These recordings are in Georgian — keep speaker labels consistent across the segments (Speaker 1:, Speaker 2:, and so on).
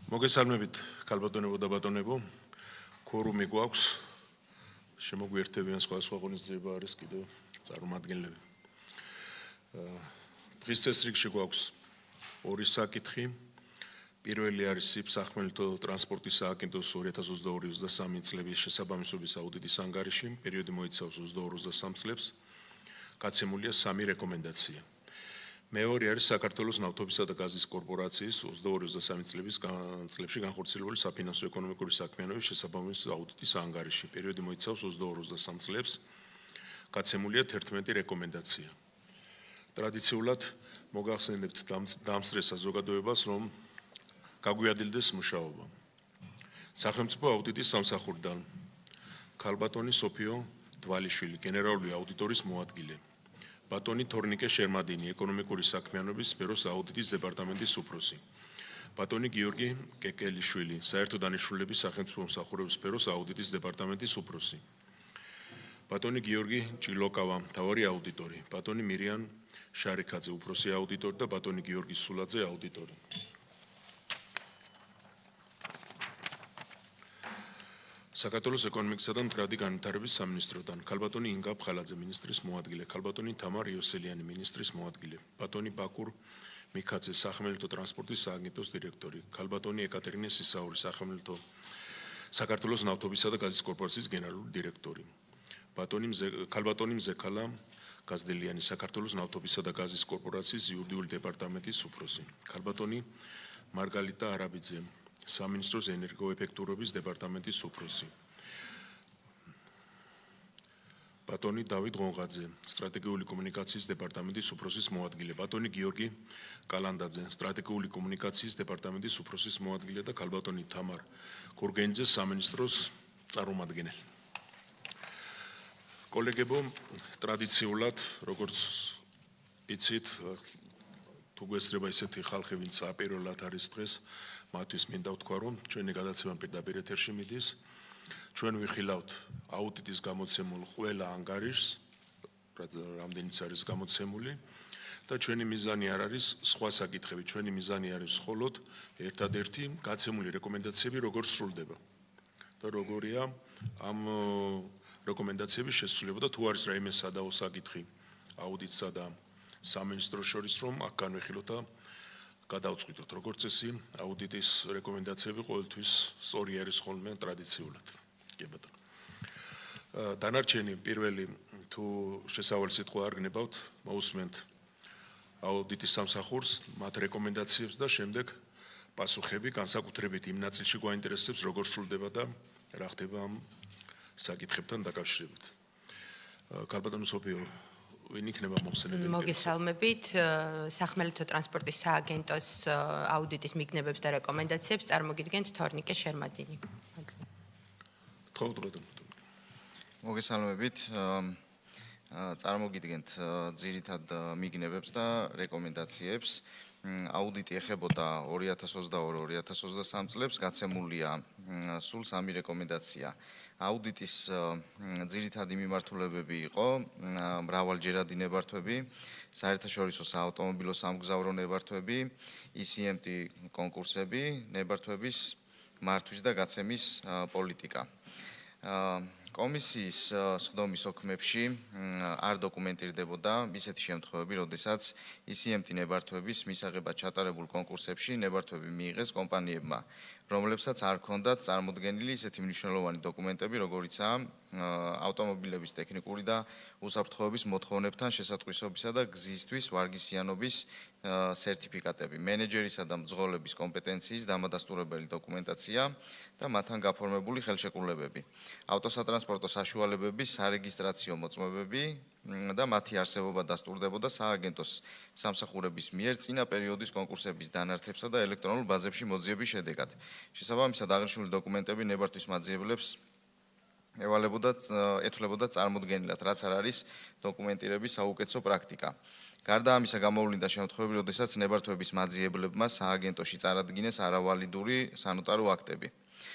Speaker 1: მოგესალმებით, ქალბატონებო და ბატონებო. Quorum-ი გვაქვს. შემოგვიერთებიან სხვა ღონისძიება არის კიდევ წარმომადგენლები. დღის წესრიგში გვაქვს ორი საკითხი. პირველი არის სიფსახმელთო ტრანსპორტის სააგენტოს 2022-23 წლების შესაბამისობის აუდიტის ანგარიში. პერიოდი მოიცავს 22-23 წლებს. გაცემულია 3 რეკომენდაცია. მეორე არის საქართველოს ნავთობისა და გაზის კორპორაციის 22-23 წლებში განხორციელებული საფინანსო ეკონომიკური საქმიანობის შესაბამისობის აუდიტის ანგარიში. პერიოდი მოიცავს 22-23 წლებს. გაცემულია 11 რეკომენდაცია. ტრადიციულად მოგახსენებთ დამსწრე საზოგადოებას, რომ გაგვიადილდეს მუშაობა. სახელმწიფო აუდიტის სამსახურიდან ქალბატონი სოფიო დვალიშვილი, გენერალური აუდიტორის მოადგილე. ბატონი თორნიკე შერმადინი, ეკონომიკური საქმიანობის სფეროს აუდიტის დეპარტამენტის უფროსი. ბატონი გიორგი კეკელიშვილი, საერთო დანიშნულების სახელმწიფო მსახურების სფეროს აუდიტის დეპარტამენტის უფროსი. ბატონი გიორგი ჭილოკავა, მთავარი აუდიტორი. ბატონი მირიან შარიქაძე, უფროსი აუდიტორი და ბატონი გიორგი სულაძე, აუდიტორი. საქართველოს ეკონომიკისა და მდგრადი განვითარების სამინისტროდან ქალბატონი ინგა ფხალაძე, მინისტრის მოადგილე. ქალბატონი თამარ იოსელიანი, მინისტრის მოადგილე. ბატონი ბაკურ მიქაძე, სახმელეთო ტრანსპორტის სააგენტოს დირექტორი. ქალბატონი ეკატერინე სისაური, საქართველოს ნავთობისა და გაზის კორპორაციის გენერალური დირექტორი. ქალბატონი მზექალა გაზდელიანი, საქართველოს ნავთობისა და გაზის კორპორაციის იურიდიული დეპარტამენტის უფროსი. ქალბატონი მარგალიტა არაბიძე, სამინისტროს ენერგოეფექტურობის დეპარტამენტის უფროსი. ბატონი დავით ღონღაძე, სტრატეგიული კომუნიკაციის დეპარტამენტის უფროსის მოადგილე. ბატონი გიორგი კალანდაძე, სტრატეგიული კომუნიკაციის დეპარტამენტის უფროსის მოადგილე და ქალბატონი თამარ გურგენიძე, სამინისტროს წარმომადგენელი. კოლეგებო, ტრადიციულად, როგორც იცით, თუ გვესწრება ისეთი ხალხი, ვინც აპირულად არის დღეს, მათთვის მინდა ვთქვა, რომ ჩვენი გადაცემა პირდაპირ ეთერში მიდის. ჩვენ ვიხილავთ აუდიტის გამოცემულ ყველა ანგარიშს, რამდენიც არის გამოცემული და ჩვენი მიზანი არ არის სხვა საკითხები, ჩვენი მიზანი არის მხოლოდ ერთადერთი გაცემული რეკომენდაციები როგორ სრულდება და როგორია ამ რეკომენდაციების შესრულება და თუ არის რაიმე სადავო საკითხი აუდიტსა და სამინისტროს შორის, რომ აქ განვიხილოთ და გადავწყვიტოთ. როგორც წესი, აუდიტის რეკომენდაციები ყოველთვის სწორი არის ხოლმე ტრადიციულად. კი ბატონო. დანარჩენი პირველი თუ შესავალი სიტყვა არ გნებავთ, მოусმენთ აუდიტის სამსახურს, მათ რეკომენდაციებს და შემდეგ პასუხები განსაკუთრებით იმ ნაწილში გვაინტერესებს, როგორ სრულდება და რა ხდება ამ საკითხებთან დაკავშირებით. ქალბატონო სოფიო, ვინ იქნება მოხსენებელი?
Speaker 2: მოგესალმებით, სახმელეთო ტრანსპორტის სააგენტოს აუდიტის მიგნებებს და რეკომენდაციებს წარმოგიდგენთ თორნიკე შერმადინი.
Speaker 3: მოგესალმებით, წარმოგიდგენთ ძირითად მიგნებებს და რეკომენდაციებს. აუდიტი ეხებოდა 2022-2023 წლებს, გაცემულია სულ 3 რეკომენდაცია. აუდიტის ძირითადი მიმართულებები იყო მრავალჯერადი ნებართვები, საერთაშორისო საავტომობილო სამგზავრო ნებართვები, ECMT კონკურსები, ნებართვების მართვის და გაცემის პოლიტიკა. კომისიის სხდომის ოქმებში არ დოკუმენტირდებოდა ისეთი შემთხვევები, როდესაც ECMT ნებართვების მისაღებად ჩატარებულ კონკურსებში ნებართვები მიიღეს კომპანიებმა, რომლებსაც არ ჰქონდათ წარმოდგენილი ისეთი მნიშვნელოვანი დოკუმენტები, როგორიცაა ავტომობილების ტექნიკური და უსაფრთხოების მოთხოვნებთან შესატყვისობისა და გზისთვის ვარგისიანობის სერტიფიკატები, მენეჯერისა და მძღოლების კომპეტენციის დამადასტურებელი დოკუმენტაცია და მათთან გაფორმებული ხელშეკრულებები, ავტოსატრანსპორტო საშუალებების სარეგისტრაციო მოწმობები და მათი არსებობა დასტურდებოდა სააგენტოს სამსახურების მიერ წინა პერიოდის კონკურსების დანართებსა და ელექტრონულ ბაზებში მოძიების შედეგად. შესაბამისად, აღნიშნული დოკუმენტები ნებართვის მაძიებლებს ეთვლებოდა წარმოდგენილად, რაც არ არის დოკუმენტირების საუკეთესო პრაქტიკა. გარდა ამისა, გამოვლინდა შემთხვევები, როდესაც ნებართვების მაძიებლებმა სააგენტოში წარადგინეს არავალიდური სანოტარო აქტები.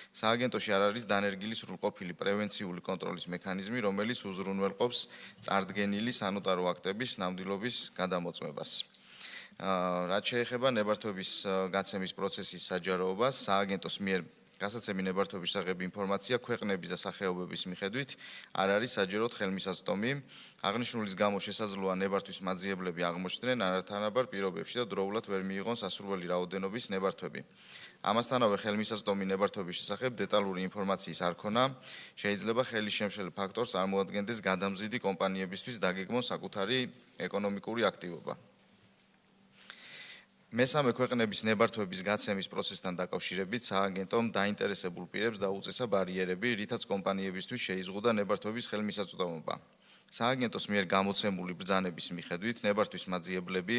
Speaker 3: სააგენტოში არ არის დანერგილი სრულყოფილი პრევენციული კონტროლის მექანიზმი, რომელიც უზრუნველყოფს წარდგენილი სანოტარო აქტების ნამდვილობის გადამოწმებას. რაც შეეხება ნებართვების გაცემის პროცესის საჯაროობას, სააგენტოს მიერ გასაცემი ნებართვების შესახებ ინფორმაცია ქვეყნების და სახეობების მიხედვით არ არის საჯაროდ ხელმისაწვდომი. აღნიშნულის გამო შესაძლოა ნებართვის მაძიებლები აღმოჩნდნენ არათანაბარ პირობებში და დროულად ვერ მიიღონ სასურველი რაოდენობის ნებართვები. ამასთანავე ხელმისაწვდომი ნებართვების შესახებ დეტალური ინფორმაციის არ ქონა, შეიძლება ხელის შემშლელ ფაქტორს წარმოადგენდეს გადამზიდი კომპანიებისთვის დაგეგმონ საკუთარი ეკონომიკური აქტივობა. მესამე ქვეყნების ნებართვების გაცემის პროცესთან დაკავშირებით სააგენტომ დაინტერესებულ პირებს დაუწესა ბარიერები, რითაც კომპანიებისთვის შეიზღუდა ნებართვების ხელმისაწვდომობა. სააგენტოს მიერ გამოცემული ბრძანების მიხედვით ნებართვის მაძიებლები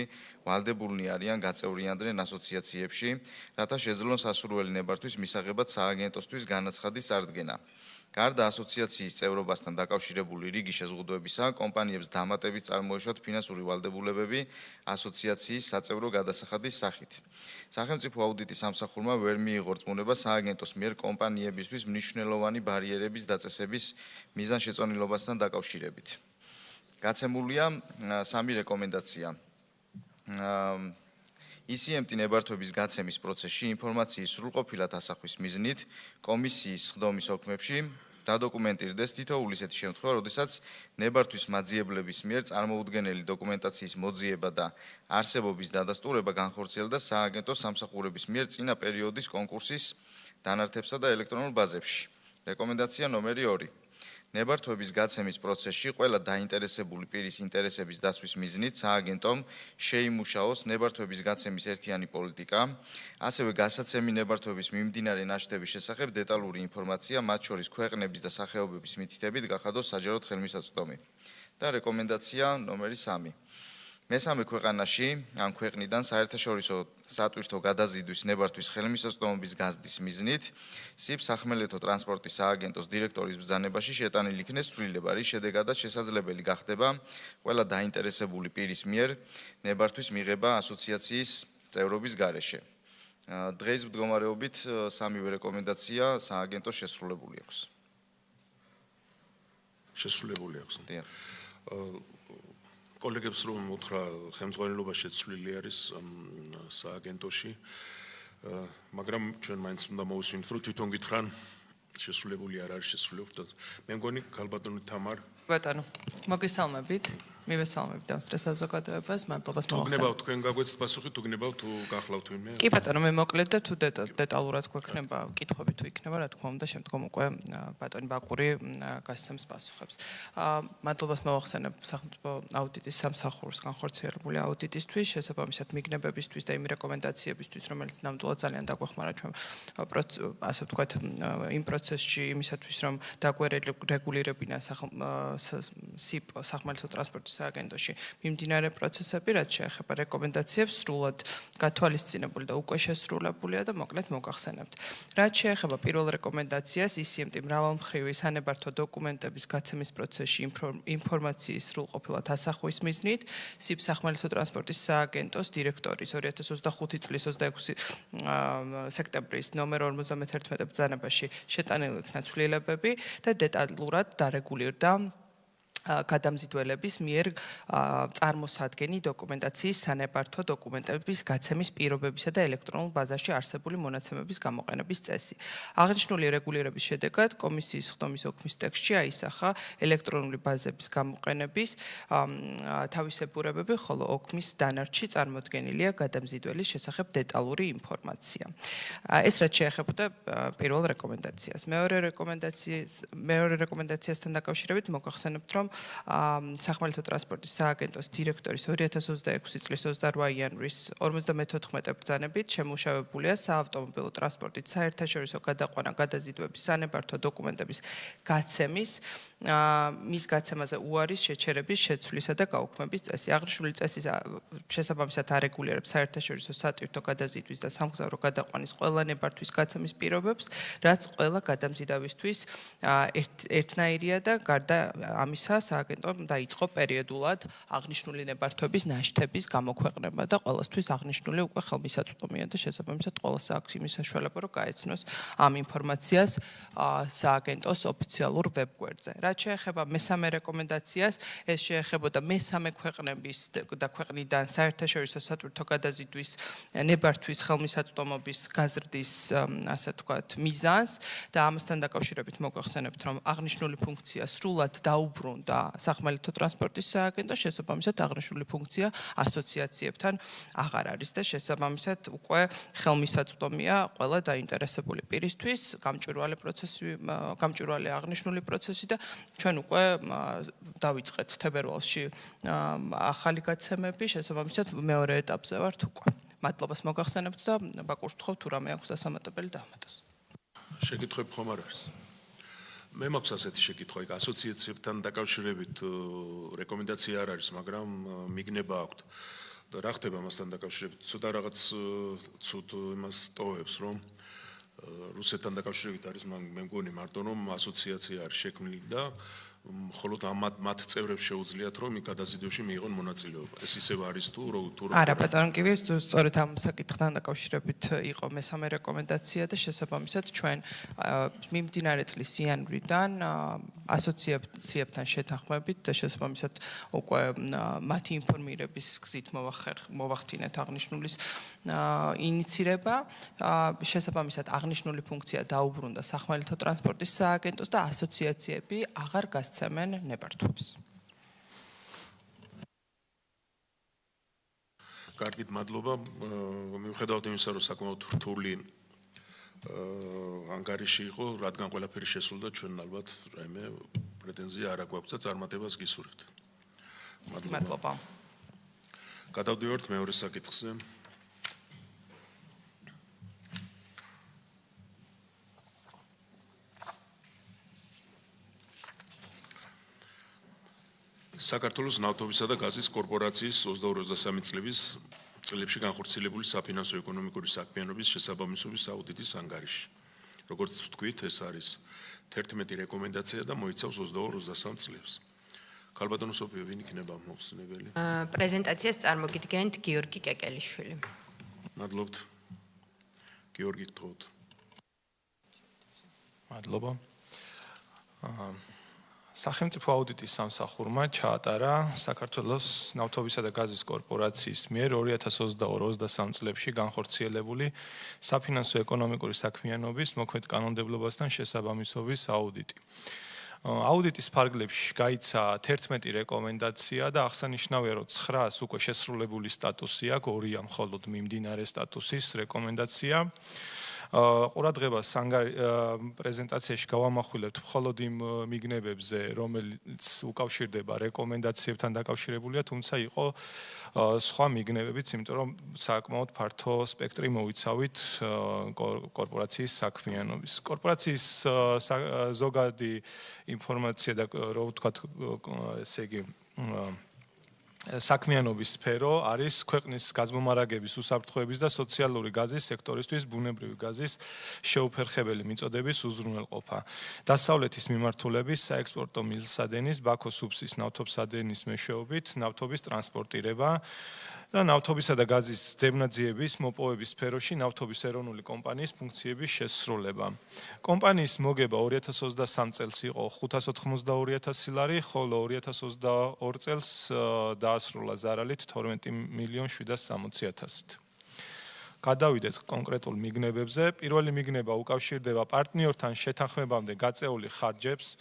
Speaker 3: ვალდებულნი არიან გაწევრიანდნენ ასოციაციებში, რათა შეძლონ სასურველი ნებართვის მისაღებად სააგენტოსთვის განაცხადის წარდგენა. გარდა ასოციაციის წევრობასთან დაკავშირებული რიგი შეზღუდვებისა, კომპანიებს დამატებით წარმოეშვათ ფინანსური ვალდებულებები ასოციაციის საწევრო გადასახადის სახით. სახელმწიფო აუდიტის სამსახურმა ვერ მიიღო რწმუნება სააგენტოს მიერ კომპანიებისთვის მნიშვნელოვანი ბარიერების დაწესების მიზანშეწონილობასთან დაკავშირებით. გაცემულია 3 რეკომენდაცია. ECMT ნებართვების გაცემის პროცესში ინფორმაციის სრულყოფილად ასახვის მიზნით კომისიის სხდომის ოქმებში დადოკუმენტირდეს თითოეული ისეთი შემთხვევა, როდესაც ნებართვის მაძიებლების მიერ წარმოუდგენელი დოკუმენტაციის მოძიება და არსებობის დადასტურება განხორციელდა სააგენტოს სამსახურების მიერ წინა პერიოდის კონკურსის დანართებსა და ელექტრონულ ბაზებში. რეკომენდაცია ნომერი 2. ნებართვების გაცემის პროცესში ყველა დაინტერესებული პირის ინტერესების დასვის მიზნით სააგენტომ შეიმუშაოს ნებართვების გაცემის ერთიანი პოლიტიკა, ასევე გასაცემი ნებართვების მიმდინარე ნაშთების შესახებ დეტალური ინფორმაცია, მათ შორის ქვეყნების და სახეობების მითითებით გახადოს საჯაროდ ხელმისაწვდომი. და რეკომენდაცია ნომერი 3. მესამე ქვეყანაში ამ ქვეყნიდან საერთაშორისო სატვირთო გადაზიდვის ნებართვის ხელმისაწვდომობის გაზრდის მიზნით SIP სახმელეთო ტრანსპორტის სააგენტოს დირექტორის ბრძანებაში შეტანილი იქნეს ცვლილება, რის შედეგადაც შესაძლებელი გახდება ყველა დაინტერესებული პირის მიერ ნებართვის მიღება ასოციაციის წევრობის გარეშე. დღეს მდგომარეობით 3 რეკომენდაცია სააგენტოს შესრულებული აქვს.
Speaker 1: შესრულებული აქვს.
Speaker 3: დიახ.
Speaker 1: კოლეგებს რომ უთხრა ხელმძღვანელობა შეცვლილი არის სააგენტოში, მაგრამ ჩვენ მაინც უნდა მოვუსვინოთ, რომ თვითონ გითხრან შესრულებული არ არის შესრულებული. მე მგონი ქალბატონი თამარ
Speaker 4: ბატონო, მოგესალმებით. მივესალმებით ამ საზოგადოებას, მადლობას მოვახსენებთ.
Speaker 1: გნებავთ თქვენ გაგვეცთ პასუხი, თუ გნებავთ თუ გახლავთ ვინმე?
Speaker 4: კი ბატონო, მე მოკლედ და თუ დეტალურად გვექნება კითხვები თუ იქნება, რა თქმა უნდა, შემდგომ უკვე ბატონი ბაკური გასცემს პასუხებს. მადლობას მოვახსენებ სახელმწიფო აუდიტის სამსახურს განხორციელებული აუდიტისთვის, შესაბამისად მიგნებებისთვის და იმ რეკომენდაციებისთვის, რომელიც ნამდვილად ძალიან დაგვეხმარა ჩვენ ასე ვთქვათ, იმ პროცესში იმისათვის, რომ დაგვერეგულირებინა SIP სახმელეთო ტრანსპორტის სააგენტოში მიმდინარე პროცესები, რაც შეეხება რეკომენდაციებს, სრულად გათვალისწინებული და უკვე შესრულებულია და მოკლედ მოგახსენებთ. რაც შეეხება პირველ რეკომენდაციას, ECMT მრავალმხრივი სანებართვო დოკუმენტების გაცემის პროცესში ინფორმაციის სრულყოფილად ასახვის მიზნით, SIP სახმელეთო ტრანსპორტის სააგენტოს დირექტორის 2025 წლის 26 სექტემბრის ნომერ 51 ბრძანებაში შეტანილი იქნა ცვლილებები და დეტალურად დარეგულირდა გადამზიდველების მიერ წარმოსადგენი დოკუმენტაციის სანებართვო დოკუმენტების გაცემის პირობებისა და ელექტრონულ ბაზაში არსებული მონაცემების გამოყენების წესი. აღნიშნული რეგულირების შედეგად კომისიის სხდომის ოქმის ტექსტში აისახა ელექტრონული ბაზების გამოყენების თავისებურებები, ხოლო ოქმის დანარჩი წარმოდგენილია გადამზიდველის შესახებ დეტალური ინფორმაცია. ეს რაც შეეხებოდა პირველ რეკომენდაციას. მეორე რეკომენდაციასთან დაკავშირებით მოგახსენებთ, რომ სახმელეთო ტრანსპორტის სააგენტოს დირექტორის 2026 წლის 28 იანვრის 54 ბრძანებით შემუშავებულია საავტომობილო ტრანსპორტით საერთაშორისო გადაყვანა გადაზიდვების სანებართვო დოკუმენტების გაცემის მის გაცემაზე უარის შეჩერების შეცვლისა და გაუქმების წესი. აღნიშნული წესის შესაბამისად არეგულირებს საერთაშორისო სატვირთო გადაზიდვის და სამგზავრო გადაყვანის ყველა ნებართვის გაცემის პირობებს, რაც ყველა გადამზიდავისთვის ერთნაირია და გარდა ამისა სააგენტომ დაიწყო პერიოდულად აღნიშნული ნებართვების ნაშთების გამოქვეყნება და ყველასთვის აღნიშნული უკვე ხელმისაწვდომია და შესაბამისად ყველას აქვს იმის საშუალება, რომ გაეცნოს ამ ინფორმაციას სააგენტოს ოფიციალურ ვებგვერდზე. რაც შეეხება მესამე რეკომენდაციას, ეს შეეხებოდა მესამე ქვეყნების და ქვეყნიდან საერთაშორისო სატვირთო გადაზიდვის ნებართვის ხელმისაწვდომობის გაზრდის, ასე ვთქვათ, მიზანს და ამასთან დაკავშირებით მოგახსენებთ, რომ აღნიშნული ფუნქცია სრულად დაუბრუნდა სახმელეთო ტრანსპორტის სააგენტოს, შესაბამისად აღნიშნული ფუნქცია ასოციაციებთან აღარ არის და შესაბამისად უკვე ხელმისაწვდომია ყველა დაინტერესებული პირისთვის გამჭვირვალე აღნიშნული პროცესი და ჩვენ უკვე დავიწყეთ თებერვალში ახალი გაცემები, შესაბამისად მეორე ეტაპზე ვართ უკვე. მადლობას მოგახსენებთ და ბაკურს ვთხოვთ თუ რამე აქვს დასამატებელი დაამატოს.
Speaker 1: შეკითხვები ხომ არ არის? მე მაქვს ასეთი შეკითხვა, იქ ასოციაციებთან დაკავშირებით რეკომენდაცია არ არის, მაგრამ მიგნება აქვთ. და რა ხდება მასთან დაკავშირებით? ცოტა რაღაც ცუდ იმას ტოვებს, რომ რუსეთთან დაკავშირებით არის მე მგონი მარტო რომ ასოციაცია არის შექმნილი და მხოლოდ მათ წევრებს შეუძლიათ რომ იქ გადაზიდვებში მიიღონ მონაწილეობა. ეს ისევ არის თუ
Speaker 4: არა, ბატონო კივი, სწორედ ამ საკითხთან დაკავშირებით იყო მესამე რეკომენდაცია და შესაბამისად ჩვენ მიმდინარე წლის იანვრიდან ასოციაციებთან შეთანხმებით და შესაბამისად უკვე მათი ინფორმირების გზით მოვახდინეთ აღნიშნულის ინიცირება. შესაბამისად აღნიშნული ფუნქცია დაუბრუნდა სახმელეთო ტრანსპორტის სააგენტოს და ასოციაციები აღარ გასცემენ ნებართვებს.
Speaker 1: კარგით, მადლობა. მიუხედავად იმისა, რომ საკმაოდ რთული ანგარიში იყო, რადგან ყველაფერი შესრულდა, ჩვენ ალბათ რაიმე პრეტენზია არ აქვს და წარმატებას გისურვებთ.
Speaker 4: მადლობა.
Speaker 1: გადავდივართ მეორე საკითხზე. საქართველოს ნავთობისა და გაზის კორპორაციის 22-23 წლებში განხორციელებული საფინანსო ეკონომიკური საქმიანობის შესაბამისობის აუდიტის ანგარიში. როგორც ვთქვით, ეს არის 11 რეკომენდაცია და მოიცავს 22-23 წლებს. ქალბატონო სოფიო, ვინ იქნება მოხსნებელი?
Speaker 2: პრეზენტაციას წარმოგიდგენთ გიორგი კეკელიშვილი.
Speaker 1: მადლობთ. გიორგი, გთხოვთ.
Speaker 5: მადლობა. სახელმწიფო აუდიტის სამსახურმა ჩაატარა საქართველოს ნავთობისა და გაზის კორპორაციის მიერ 2022-23 წლებში განხორციელებული საფინანსო ეკონომიკური საქმიანობის მოქმედ კანონმდებლობასთან შესაბამისობის აუდიტი. აუდიტის ფარგლებში გაიცა 11 რეკომენდაცია და აღსანიშნავია, რომ 9-ს უკვე შესრულებული სტატუსი აქვს, 2-ია მხოლოდ მიმდინარე სტატუსის რეკომენდაცია. ყურადღებას პრეზენტაციაში გავამახვილებთ მხოლოდ იმ მიგნებებზე, რომელიც უკავშირდება რეკომენდაციებთან დაკავშირებულია, თუმცა იყო სხვა მიგნებებიც, იმიტომ რომ საკმაოდ ფართო სპექტრი მოვიცავით კორპორაციის საქმიანობის. კორპორაციის ზოგადი ინფორმაცია და რო ვთქვათ, ესე იგი საქმიანობის სფერო არის ქვეყნის გაზმომარაგების უსაფრთხოების და სოციალური გაზის სექტორისთვის ბუნებრივი გაზის შეუფერხებელი მიწოდების უზრუნველყოფა. დასავლეთის მიმართულების საექსპორტო მილსადენის, ბაქოს უბსის ნავთობსადენის მეშვეობით ნავთობის ტრანსპორტირება და ნავთობისა და გაზის ძებნაძიების მოპოვების სფეროში ნავთობის ეროვნული კომპანიის ფუნქციების შესრულება. კომპანიის მოგება 2023 წელს იყო 582,000 ლარი, ხოლო 2022 წელს დაასრულა ზარალით 12,760,000-ით. გადავიდეთ კონკრეტულ მიგნებებზე. პირველი მიგნება უკავშირდება პარტნიორთან შეთანხმებამდე გაწეული ხარჯებს.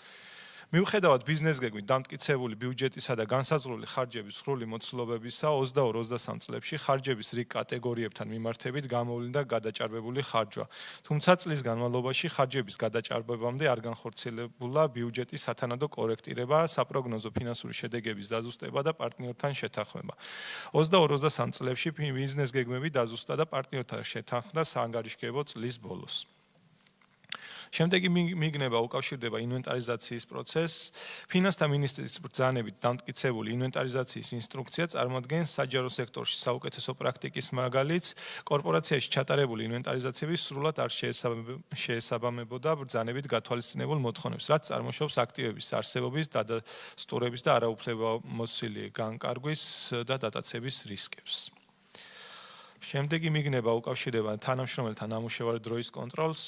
Speaker 5: მიუხედავად ბიზნეს გეგმით დამტკიცებული ბიუჯეტისა და განსაზღვრული ხარჯების სრული მოცულობებისა, 22-23 წლებში ხარჯების რიგ კატეგორიებთან მიმართებით გამოვლინდა გადაჭარბებული ხარჯვა. თუმცა წლის განმავლობაში ხარჯების გადაჭარბებამდე არ განხორციელებულა ბიუჯეტის სათანადო კორექტირება, საპროგნოზო ფინანსური შედეგების დაზუსტება და პარტნიორთან შეთანხმება. 22-23 წლებში ბიზნეს გეგმები დაზუსტდა და პარტნიორთან შეთანხმდა საანგარიშგებო წლის ბოლოს. შემდეგი მიგნება უკავშირდება ინვენტარიზაციის პროცესს. ფინანსთა მინისტრის ბრძანებით დამტკიცებული ინვენტარიზაციის ინსტრუქცია წარმოადგენს საჯარო სექტორში საუკეთესო პრაქტიკის მაგალითს. კორპორაციაში ჩატარებული ინვენტარიზაციები სრულად არ შეესაბამებოდა ბრძანებით გათვალისწინებულ მოთხოვნებს, რაც წარმოშობს აქტივების არსებობის, დადასტურების და არაუფლებამოსილი განკარგვის და დატაცების რისკებს. შემდეგი მიგნება უკავშირდება თანამშრომელთა ნამუშევარი დროის კონტროლს.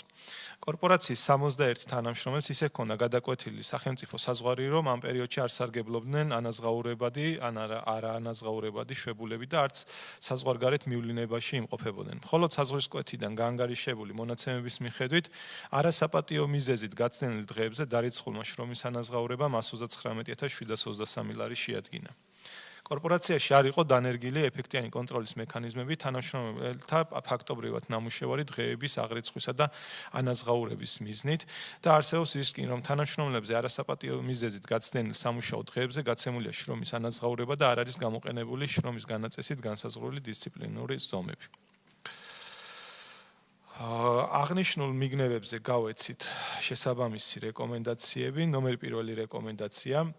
Speaker 5: კორპორაციის 61 თანამშრომელს ისე ჰქონდა გადაკვეთილი სახელმწიფო საზღვარი, რომ ამ პერიოდში არ სარგებლობდნენ ანაზღაურებადი, ან არა ანაზღაურებადი შვებულები და არც საზღვარგარეთ მივლინებაში იმყოფებოდნენ. მხოლოდ საზღვრის კვეთიდან გაანგარიშებული მონაცემების მიხედვით, არასაპატიო მიზეზით გაცნენილ დღეებზე დარიცხულმა შრომის ანაზღაურებამ 139,723 ლარი შეადგინა. კორპორაციაში არ იყო დანერგილი ეფექტიანი კონტროლის მექანიზმები თანამშრომელთა ფაქტობრივად ნამუშევარი დღეების აღრიცხვისა და ანაზღაურების მიზნით და არსებობს რისკი, რომ თანამშრომლებზე არასაპატიო მიზეზით გაცდენილ სამუშაო დღეებზე გაცემულია შრომის ანაზღაურება და არ არის გამოყენებული შრომის განაწესით განსაზღვრული დისციპლინური ზომები. აღნიშნულ მიგნებებზე გავეცით შესაბამისი რეკომენდაციები. ნომერ პირველი რეკომენდაცია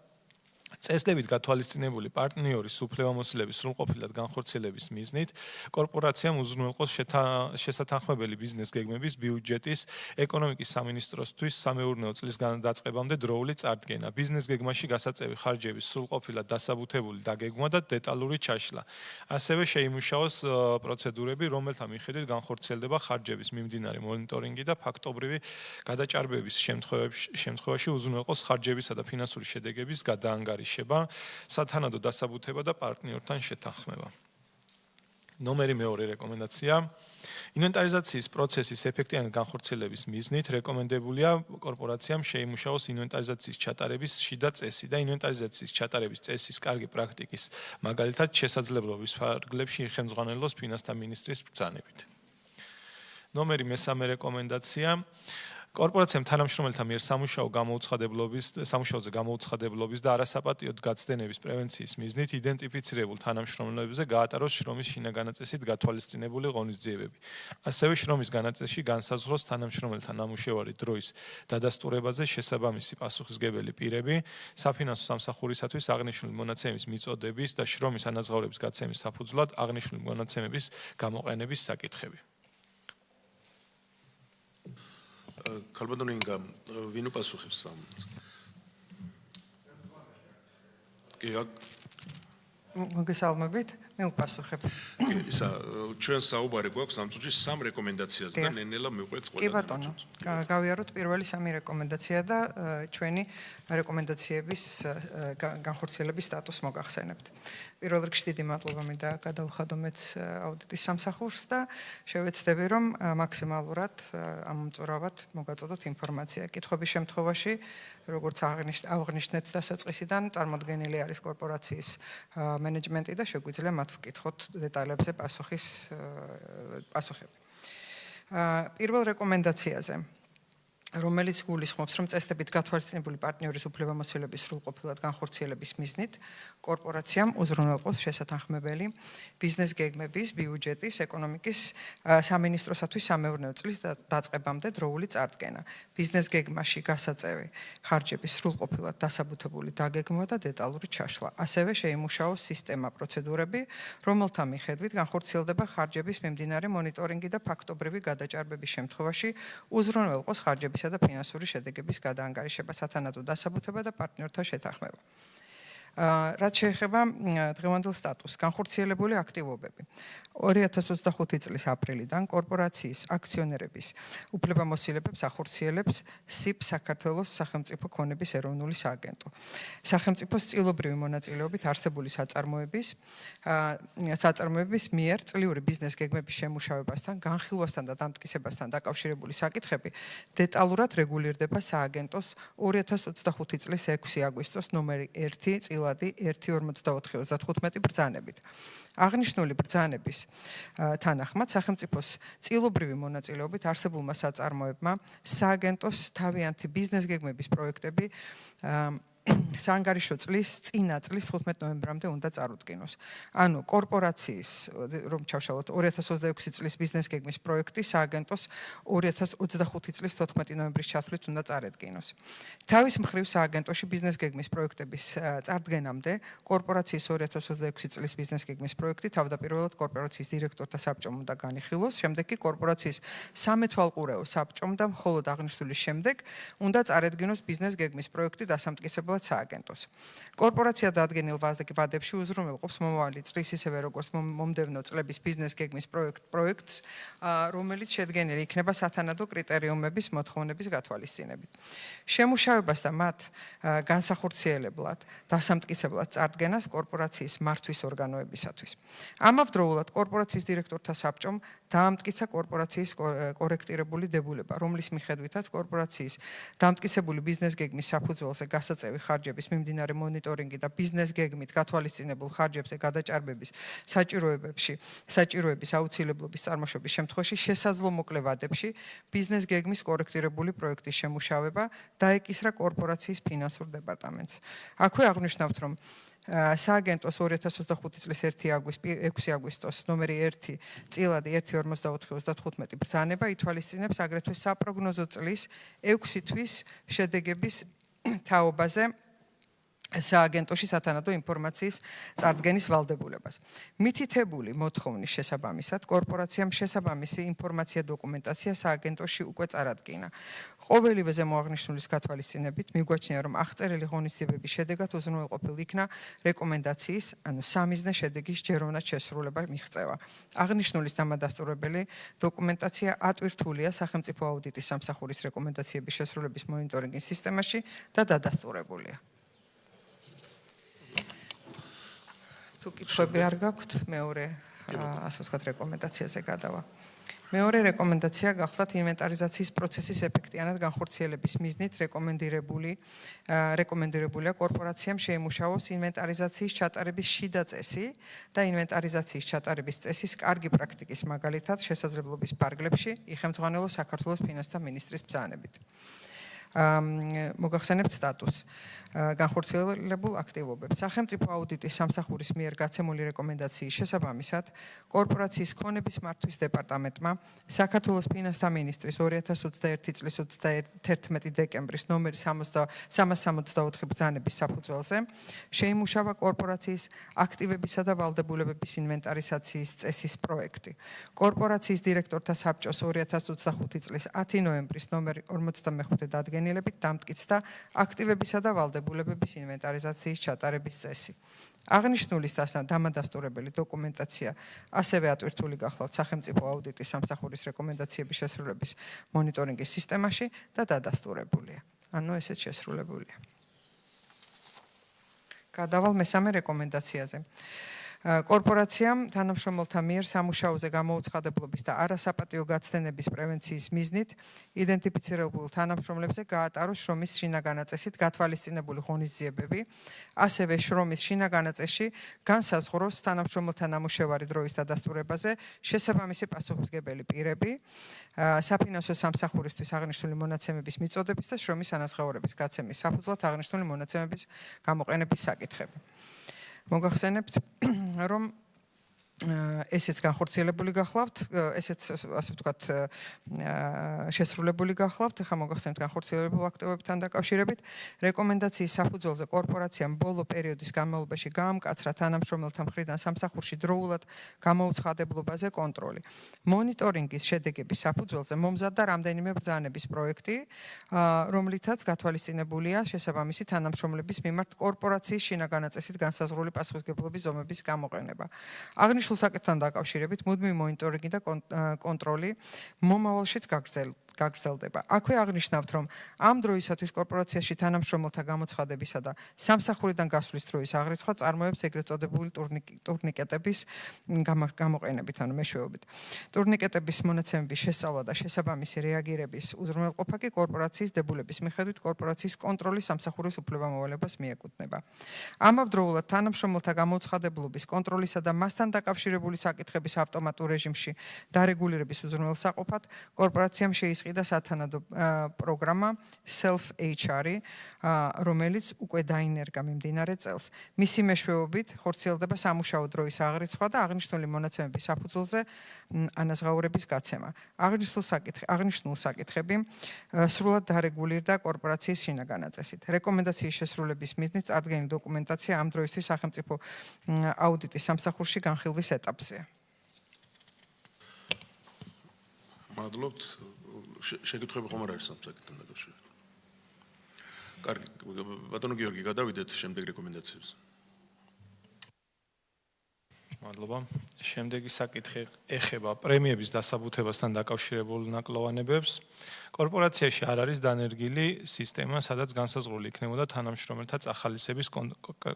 Speaker 5: წესდებით გათვალისწინებული პარტნიორის უფლებამოსილების სრულყოფილად განხორციელების მიზნით კორპორაციამ უზრუნველყოს შესათანხმებელი ბიზნეს გეგმების ბიუჯეტის ეკონომიკის სამინისტროსთვის სამეურნეო წლის დაწყებამდე დროული წარდგენა, ბიზნეს გეგმაში გასაწევი ხარჯების სრულყოფილად დასაბუთებული დაგეგმვა და დეტალური ჩაშლა. ასევე შეიმუშაოს პროცედურები, რომელთა მიხედვით განხორციელდება ხარჯების მიმდინარე მონიტორინგი და ფაქტობრივი გადაჭარბების შემთხვევაში უზრუნველყოს ხარჯებისა და ფინანსური შედეგების გადაანგარიშება, სათანადო დასაბუთება და პარტნიორთან შეთანხმება. ნომერი მეორე რეკომენდაცია. ინვენტარიზაციის პროცესის ეფექტიანი განხორციელების მიზნით რეკომენდებულია კორპორაციამ შეიმუშაოს ინვენტარიზაციის ჩატარების შიდა წესი და ინვენტარიზაციის ჩატარების წესის კარგი პრაქტიკის მაგალითად შესაძლებლობის ფარგლებში იხელმძღვანელოს ფინანსთა მინისტრის ბრძანებით. ნომერი მესამე რეკომენდაცია. კორპორაციამ თანამშრომელთა მიერ სამუშაოზე გამოუცხადებლობის და არასაპატიოდ გაცდენების პრევენციის მიზნით იდენტიფიცირებულ თანამშრომლებზე გაატაროს შრომის შინაგანაწესით გათვალისწინებული ღონისძიებები. ასევე შრომის განაწესში განსაზღვროს თანამშრომელთა ნამუშევარი დროის დადასტურებაზე შესაბამისი პასუხისმგებელი პირები, საფინანსო სამსახურისათვის აღნიშნული მონაცემების მიწოდების და შრომის ანაზღაურების გაცემის საფუძვლად აღნიშნული მონაცემების გამოყენების საკითხები.
Speaker 1: ქალბატონო ინგა, ვინ უპასუხებს ამ? კი,
Speaker 6: მოგესალმებით, მე უპასუხებ.
Speaker 1: ისა ჩვენ საუბარი გვაქვს ამ წუთში 3 რეკომენდაციაზე და ნელ-ნელა მივყვეთ ყველა.
Speaker 6: კი ბატონო, გავიაროთ პირველი 3 რეკომენდაცია და ჩვენი რეკომენდაციების განხორციელების სტატუსს მოგახსენებთ. პირველ რიგში დიდი მადლობა მინდა გადავხადო მეც აუდიტის სამსახურს და შევეცდები რომ მაქსიმალურად ამომწურავად მოგაწოდოთ ინფორმაცია. კითხვების შემთხვევაში, როგორც აღნიშნეთ დასაწყისიდან, წარმოდგენილი არის კორპორაციის მენეჯმენტი და შეგვიძლია მათ ვკითხოთ დეტალებზე პასუხები. პირველ რეკომენდაციაზე, რომელიც გულისხმობს, რომ წესდებით გათვალისწინებული პარტნიორის უფლებამოსილების სრულყოფილად განხორციელების მიზნით კორპორაციამ უზრუნველყოს შესათანხმებელი ბიზნეს გეგმების ბიუჯეტის ეკონომიკის სამინისტროსათვის სამეურნეო წლის დაწყებამდე დროული წარდგენა, ბიზნეს გეგმაში გასაწევი ხარჯების სრულყოფილად დასაბუთებული დაგეგმვა და დეტალური ჩაშლა. ასევე შეიმუშაოს სისტემა პროცედურები, რომელთა მიხედვით განხორციელდება ხარჯების მიმდინარე მონიტორინგი და ფაქტობრივი გადაჭარბების შემთხვევაში უზრუნველყოს ხარჯების და ფინანსური შედეგების გადაანგარიშება, სათანადო დასაბუთება და პარტნიორთა შეთანხმება. რაც შეეხება დღევანდელ სტატუსს, განხორციელებული აქტივობები. 2025 წლის აპრილიდან კორპორაციის აქციონერების უფლებამოსილებებს ახორციელებს SIP საქართველოს სახელმწიფო ქონების ეროვნული სააგენტო. სახელმწიფოს წილობრივი მონაწილეობით არსებული საწარმოების მიერ წლიური ბიზნეს გეგმების შემუშავებასთან, განხილვასთან და დამტკიცებასთან დაკავშირებული საკითხები დეტალურად რეგულირდება სააგენტოს 2025 წლის 6 აგვისტოს ნომერი 1 წილადი 1.44.35 ბრძანებით. აღნიშნული ბრძანების თანახმად სახელმწიფოს წილობრივი მონაწილეობით არსებულმა საწარმოებმა სააგენტოს თავიანთი ბიზნეს გეგმების პროექტები საანგარიშო წლის წინა წლის 15 ნოემბრამდე უნდა წარუდგინოს. ანუ კორპორაციის, რომ ჩავშალოთ 2026 წლის ბიზნეს გეგმის პროექტი სააგენტოს 2025 წლის 14 ნოემბრის ჩათვლით უნდა წარედგინოს. თავის მხრივ სააგენტოში ბიზნეს გეგმის პროექტების წარდგენამდე კორპორაციის 2026 წლის ბიზნეს გეგმის პროექტი თავდაპირველად კორპორაციის დირექტორთა საბჭომ უნდა განიხილოს, შემდეგ კი კორპორაციის სამეთვალყურეო საბჭომ და მხოლოდ აღნიშნული შემდეგ უნდა წარედგინოს ბიზნეს გეგმის პროექტი დასამტკიცებლად შესაბამისად სააგენტოს. კორპორაცია დადგენილ ვადებში უზრუნველყოფს მომავალი წლის ისევე როგორც მომდევნო წლების ბიზნეს გეგმის პროექტს, რომელიც შედგენილი იქნება სათანადო კრიტერიუმების მოთხოვნების გათვალისწინებით. შემუშავებას და მათ განსახორციელებლად დასამტკიცებლად წარდგენას კორპორაციის მართვის ორგანოებისათვის. ამავდროულად კორპორაციის დირექტორთა საბჭომ დაამტკიცა კორპორაციის კორექტირებული დებულება, რომლის მიხედვითაც კორპორაციის დამტკიცებული ბიზნეს გეგმის საფუძველზე გასაწევი ხარჯების მიმდინარე მონიტორინგი და ბიზნეს გეგმით გათვალისწინებულ ხარჯებზე გადაჭარბების საჭიროების აუცილებლობის წარმოშობის შემთხვევაში შესაძლო მოკლე ვადებში ბიზნეს გეგმის კორექტირებული პროექტის შემუშავება დაეკისრა კორპორაციის ფინანსურ დეპარტამენტს. აქვე აღნიშნავთ, რომ სააგენტოს 2025 წლის 6 აგვისტოს ნომერი 1 წილადი 1.44-35 ბრძანება ითვალისწინებს აგრეთვე საპროგნოზო წლის 6 თვის შედეგების თაობაზე სააგენტოში სათანადო ინფორმაციის წარდგენის ვალდებულებას. მითითებული მოთხოვნის შესაბამისად კორპორაციამ შესაბამისი ინფორმაცია დოკუმენტაცია სააგენტოში უკვე წარადგინა. ყოველივე ზემოაღნიშნულის გათვალისწინებით მიგვაჩნია, რომ აღწერილი ღონისძიებების შედეგად უზრუნველყოფილ იქნა რეკომენდაციის, ანუ სამიზნე შედეგის ჯეროვნად შესრულება მიღწევა. აღნიშნულის დამადასტურებელი დოკუმენტაცია ატვირთულია სახელმწიფო აუდიტის სამსახურის რეკომენდაციების შესრულების მონიტორინგის სისტემაში და დადასტურებულია. თუ კითხვები არ გაქვთ, მეორე ასე ვთქვათ რეკომენდაციაზე გადავა. მეორე რეკომენდაცია გახლავთ ინვენტარიზაციის პროცესის ეფექტიანად განხორციელების მიზნით რეკომენდირებულია კორპორაციამ შეიმუშაოს ინვენტარიზაციის ჩატარების შიდა წესი და ინვენტარიზაციის ჩატარების წესის კარგი პრაქტიკის მაგალითად შესაძლებლობის ფარგლებში იხელმძღვანელოს საქართველოს ფინანსთა მინისტრის ბრძანებით. მოგახსენებთ სტატუსს განხორციელებულ აქტივობებს. სახელმწიფო აუდიტის სამსახურის მიერ გაცემული რეკომენდაციის შესაბამისად კორპორაციის ქონების მართვის დეპარტამენტმა საქართველოს ფინანსთა მინისტრის 2021 წლის 31 დეკემბრის ნომერი 364 ბრძანების საფუძველზე შეიმუშავა კორპორაციის აქტივებისა და ვალდებულებების ინვენტარიზაციის წესის პროექტი. კორპორაციის დირექტორთა საბჭოს 2025 წლის 10 ნოემბრის ნომერი 45 დადგენილებით დამტკიცდა აქტივებისა და ვალდებულებების ინვენტარიზაციის ჩატარების წესი. აღნიშნულის დამადასტურებელი დოკუმენტაცია ასევე ატვირთული გახლავთ სახელმწიფო აუდიტის სამსახურის რეკომენდაციების შესრულების მონიტორინგის სისტემაში და დადასტურებულია. ანუ ესეც შესრულებულია. გადავალ მესამე რეკომენდაციაზე. კორპორაციამ თანამშრომელთა მიერ სამუშაოზე გამოუცხადებლობის და არასაპატიო გაცდენების პრევენციის მიზნით იდენტიფიცირებულ თანამშრომლებზე გაატაროს შრომის შინაგანაწესით გათვალისწინებული ღონისძიებები, ასევე შრომის შინაგანაწესში განსაზღვროს თანამშრომელთა ნამუშევარი დროის დადასტურებაზე შესაბამისი პასუხისმგებელი პირები, საფინანსო სამსახურისთვის აღნიშნული მონაცემების მიწოდების და შრომის ანაზღაურების გაცემის საფუძვლად აღნიშნული მონაცემების გამოყენების საკითხები. მოგახსენებთ, რომ ესეც განხორციელებული გახლავთ, ესეც ასე ვთქვათ შესრულებული გახლავთ, ახლა მოგახსენებთ განხორციელებულ აქტივობებთან დაკავშირებით. რეკომენდაციის საფუძველზე კორპორაციამ ბოლო პერიოდის განმავლობაში გაამკაცრა თანამშრომელთა მხრიდან სამსახურში დროულად გამოუცხადებლობაზე კონტროლი. მონიტორინგის შედეგების საფუძველზე მომზადდა რამდენიმე ბრძანების პროექტი, რომლითაც გათვალისწინებულია შესაბამისი თანამშრომლების მიმართ კორპორაციის შინაგანაწესით განსაზღვრული პასუხისმგებლობის ზომების გამოყენება. აღნიშნულ საკითხთან დაკავშირებით მუდმივი მონიტორინგი და კონტროლი მომავალშიც გაგრძელდება. აქვე აღნიშნავთ, რომ ამ დროისათვის კორპორაციაში თანამშრომელთა გამოცხადებისა და სამსახურიდან გასვლის დროის აღრიცხვა წარმოებს ეგრეთ წოდებული ტურნიკეტების გამოყენებით, ანუ მეშვეობით. ტურნიკეტების მონაცემების შესწავლა და შესაბამისი რეაგირების უზრუნველყოფა კი კორპორაციის დებულების მიხედვით კორპორაციის კონტროლის სამსახურის უფლებამოვალებას მიეკუთვნება. ამავდროულად თანამშრომელთა გამოცხადებლობის კონტროლისა და მასთან დაკავშირებული საკითხების ავტომატურ რეჟიმში დარეგულირების უზრუნველსაყოფად კორპორაციამ შეისყიდა სათანადო პროგრამა Self HR, რომელიც უკვე დაინერგა მიმდინარე წელს. მისი მეშვეობით ხორციელდება სამუშაო დროის აღრიცხვა და აღნიშნული მონაცემების საფუძველზე ანაზღაურების გაცემა. აღნიშნულ საკითხები სრულად დარეგულირდა კორპორაციის შინაგანაწესით. რეკომენდაციის შესრულების მიზნით წარდგენილი დოკუმენტაცია ამ დროისთვის სახელმწიფო აუდიტის სამსახურში განხილვის ეტაპზეა. მადლობთ. შეკითხვები ხომ არ არის ამ საკითხთან დაკავშირებით.
Speaker 1: კარგი, ბატონო გიორგი, გადავიდეთ შემდეგ რეკომენდაციებს.
Speaker 5: მადლობა. შემდეგი საკითხი ეხება პრემიების დასაბუთებასთან დაკავშირებულ ნაკლოვანებებს. კორპორაციაში არ არის დანერგილი სისტემა, სადაც განსაზღვრული იქნებოდა თანამშრომელთა წახალისების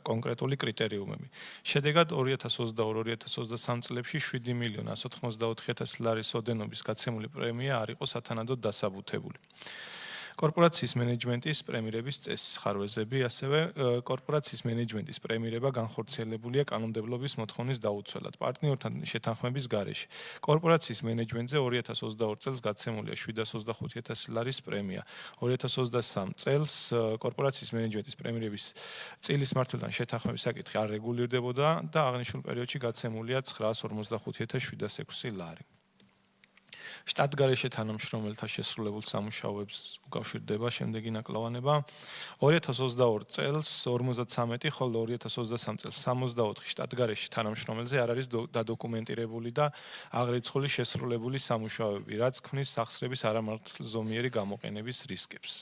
Speaker 5: კონკრეტული კრიტერიუმები. შედეგად 2022-2023 წლებში 7.194.000 ლარის ოდენობის გაცემული პრემია არ იყო სათანადოდ დასაბუთებული. კორპორაციის მენეჯმენტის პრემირების წესის ხარვეზები, ასევე კორპორაციის მენეჯმენტის პრემირება განხორციელებულია კანონმდებლობის მოთხოვნის დაუცველად პარტნიორთან შეთანხმების გარეშე. კორპორაციის მენეჯმენტზე 2022 წელს გაცემულია 725.000 ლარის პრემია. 2023 წელს კორპორაციის მენეჯმენტის პრემირების წილის მმართველთან შეთანხმების საკითხი არ რეგულირდებოდა და აღნიშნულ პერიოდში გაცემულია 945.706 ლარი. შტატგარეშე თანამშრომელთა შესრულებულ სამუშაოებს უკავშირდება შემდეგი ნაკლოვანება. 2022 წელს 53, ხოლო 2023 წელს 64 შტატგარეშე თანამშრომელზე არ არის დადოკუმენტირებული და აღრიცხული შესრულებული სამუშაოები, რაც ქმნის სახსრების არამართლზომიერი გამოყენების რისკებს.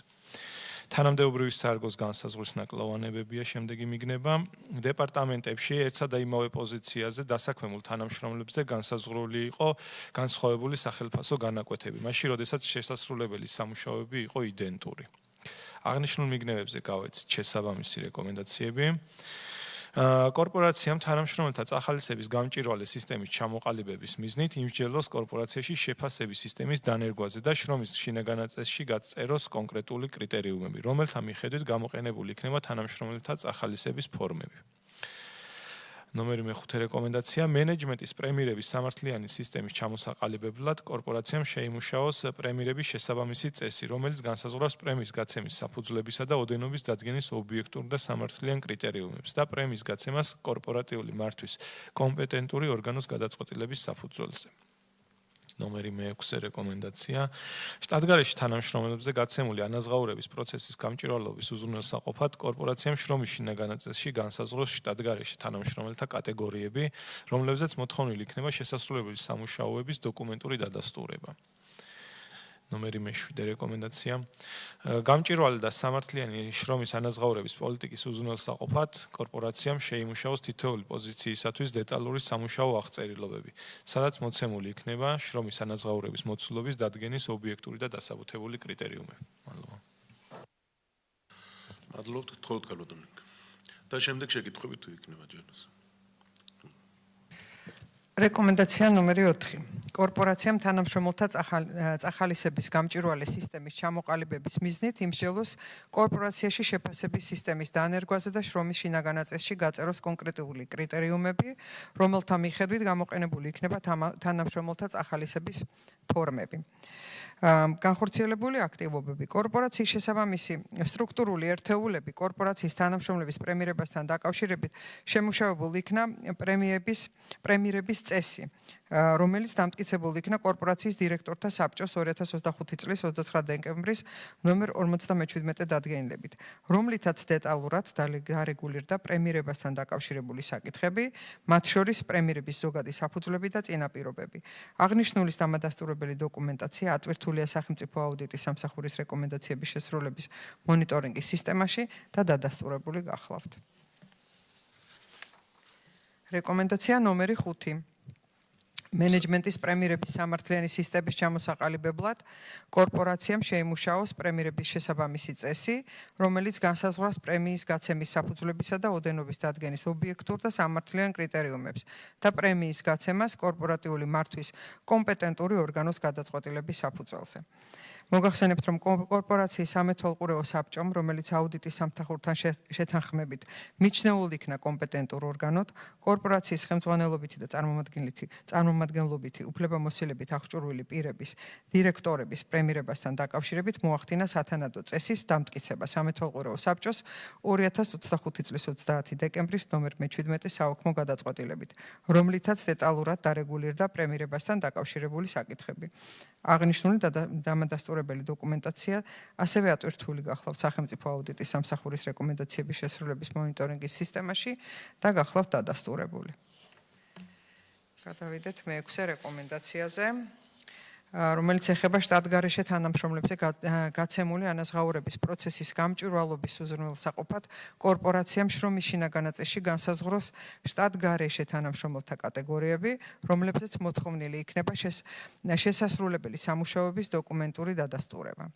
Speaker 5: თანამდებობრივი სარგოს განსაზღვრის ნაკლოვანებებია შემდეგი მიგნება. დეპარტამენტებში ერთსა და იმავე პოზიციაზე დასაქმებულ თანამშრომლებზე განსაზღვრული იყო განსხვავებული სახელმწიფო განაკვეთები, მაშინ როდესაც შესასრულებელი სამუშაოები იყო იდენტური. აღნიშნულ მიგნებებზე გავეცით შესაბამისი რეკომენდაციები. კორპორაციამ თანამშრომელთა წახალისების გამჭვირვალე სისტემის ჩამოყალიბების მიზნით იმსჯელოს კორპორაციაში შეფასების სისტემის დანერგვაზე და შრომის შინაგანაწესში გაწეროს კონკრეტული კრიტერიუმები, რომელთა მიხედვით გამოყენებული იქნება თანამშრომელთა წახალისების ფორმები. ნომერი მე-5 რეკომენდაცია მენეჯმენტის პრემირების სამართლიანი სისტემის ჩამოსაყალიბებლად კორპორაციამ შეიმუშაოს პრემირების შესაბამისი წესი, რომელიც განსაზღვრავს პრემიის გაცემის საფუძვლებისა და ოდენობის დადგენის ობიექტურ და სამართლიან კრიტერიუმებს და პრემიის გაცემას კორპორატიული მართვის კომპეტენტური ორგანოს გადაწყვეტილების საფუძველზე. ნომერი მე-6 რეკომენდაცია შტატგარეშე თანამშრომელებზე გაცემული ანაზღაურების პროცესის გამჭვირვალობის უზრუნველსაყოფად კორპორაციამ შრომის შინაგანაწესში განსაზღვროს შტატგარეშე თანამშრომელთა კატეგორიები, რომლებზეც მოთხოვნილი იქნება შესასრულებელი სამუშაოების დოკუმენტური დადასტურება. ნომერი მე-7 რეკომენდაცია გამჭვირვალე და სამართლიანი შრომის ანაზღაურების პოლიტიკის უზრუნველსაყოფად კორპორაციამ შეიმუშაოს თითოეული პოზიციისათვის დეტალური სამუშაო აღწერილობები, სადაც მოცემული იქნება შრომის ანაზღაურების მოცულობის დადგენის ობიექტური და დასაბუთებული კრიტერიუმები. მადლობა.
Speaker 1: მადლობთ, გთხოვთ გალოდონიკ. და შემდეგ შეკითხვები თუ იქნება ჯეროს.
Speaker 6: რეკომენდაცია ნომერი 4. კორპორაციამ თანამშრომელთა წახალისების გამჭვირვალე სისტემის ჩამოყალიბების მიზნით იმსჯელოს კორპორაციაში შეფასების სისტემის დანერგვაზე და შრომის შინაგანაწესში გაწეროს კონკრეტული კრიტერიუმები, რომელთა მიხედვით გამოყენებული იქნება თანამშრომელთა წახალისების ფორმები. განხორციელებული აქტივობები. კორპორაციის შესაბამისი სტრუქტურული ერთეულები კორპორაციის თანამშრომლების პრემირებასთან დაკავშირებით შემუშავებულ იქნა პრემირების წესი, რომელიც დამტკიცებულ იქნა კორპორაციის დირექტორთა საბჭოს 2025 წლის 29 დეკემბრის ნომერ 57 დადგენილებით, რომლითაც დეტალურად დარეგულირდა პრემირებასთან დაკავშირებული საკითხები, მათ შორის პრემირების ზოგადი საფუძვლები და წინაპირობები. აღნიშნულის დამადასტურებელი დოკუმენტაცია ატვირთულია სახელმწიფო აუდიტის სამსახურის რეკომენდაციების შესრულების მონიტორინგის სისტემაში და დადასტურებული გახლავთ. რეკომენდაცია ნომერი 5. მენეჯმენტის პრემირების სამართლიანი სისტემის ჩამოსაყალიბებლად კორპორაციამ შეიმუშაოს პრემირების შესაბამისი წესი, რომელიც განსაზღვრავს პრემიის გაცემის საფუძვლებისა და ოდენობის დადგენის ობიექტურ და სამართლიან კრიტერიუმებს და პრემიის გაცემას კორპორატიული მართვის კომპეტენტური ორგანოს გადაწყვეტილების საფუძველზე. მოგახსენებთ, რომ კორპორაციის სამეთვალყურეო საბჭომ, რომელიც აუდიტის სამსახურთან შეთანხმებით მიჩნეულ იქნა კომპეტენტურ ორგანოდ, კორპორაციის ხელმძღვანელობითი და წარმომადგენლობითი უფლებამოსილებით აღჭურვილი პირების დირექტორების პრემირებასთან დაკავშირებით მოახდინა სათანადო წესის დამტკიცება სამეთვალყურეო საბჭოს 2025 წლის 30 დეკემბრის ნომერ მე-17 საოქმო გადაწყვეტილებით, რომლითაც დეტალურად დარეგულირდა პრემირებასთან დაკავშირებული საკითხები. აღნიშნული დამადასტურებელი დოკუმენტაცია ასევე ატვირთული გახლავთ სახელმწიფო აუდიტის სამსახურის რეკომენდაციების შესრულების მონიტორინგის სისტემაში და გახლავთ დადასტურებული. გადავიდეთ მე-6 რეკომენდაციაზე. რომელიც ეხება შტატგარეშე თანამშრომლებზე გაცემული ანაზღაურების პროცესის გამჭვირვალობის უზრუნველსაყოფად კორპორაციამ შრომის შინაგან ნაწილში განსაზღვროს შტატგარეშე თანამშრომელთა კატეგორიები, რომლებზეც მოთხოვნილი იქნება შესასრულებელი სამუშაოების დოკუმენტური დადასტურება.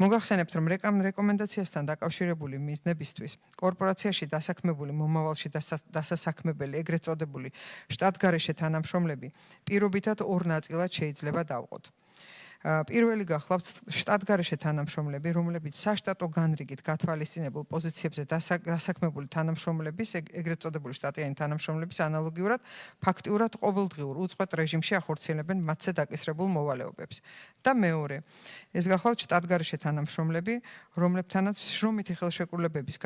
Speaker 6: მოგახსენებთ, რომ რეკომენდაციასთან დაკავშირებული მიზნებისთვის კორპორაციაში დასაქმებული მომავალში დასასაქმებელი ეგრეთ წოდებული შტატგარეშე თანამშრომლები პირობითად ორ ნაწილად შეიძლება დავყოთ. პირველი გახლავთ შტატგარეშე თანამშრომლები, რომლებიც საშტატო განრიგით გათვალისწინებულ პოზიციებზე დასაქმებული თანამშრომლების, ეგრეთ წოდებული შტატიანი თანამშრომლების ანალოგიურად ფაქტიურად ყოველდღიურ უწყვეტ რეჟიმში ახორციელებენ მათზე დაკისრებულ მოვალეობებს. და მეორე, ეს გახლავთ შტატგარეშე თანამშრომლები, რომლებთანაც შრომითი ხელშეკრულებების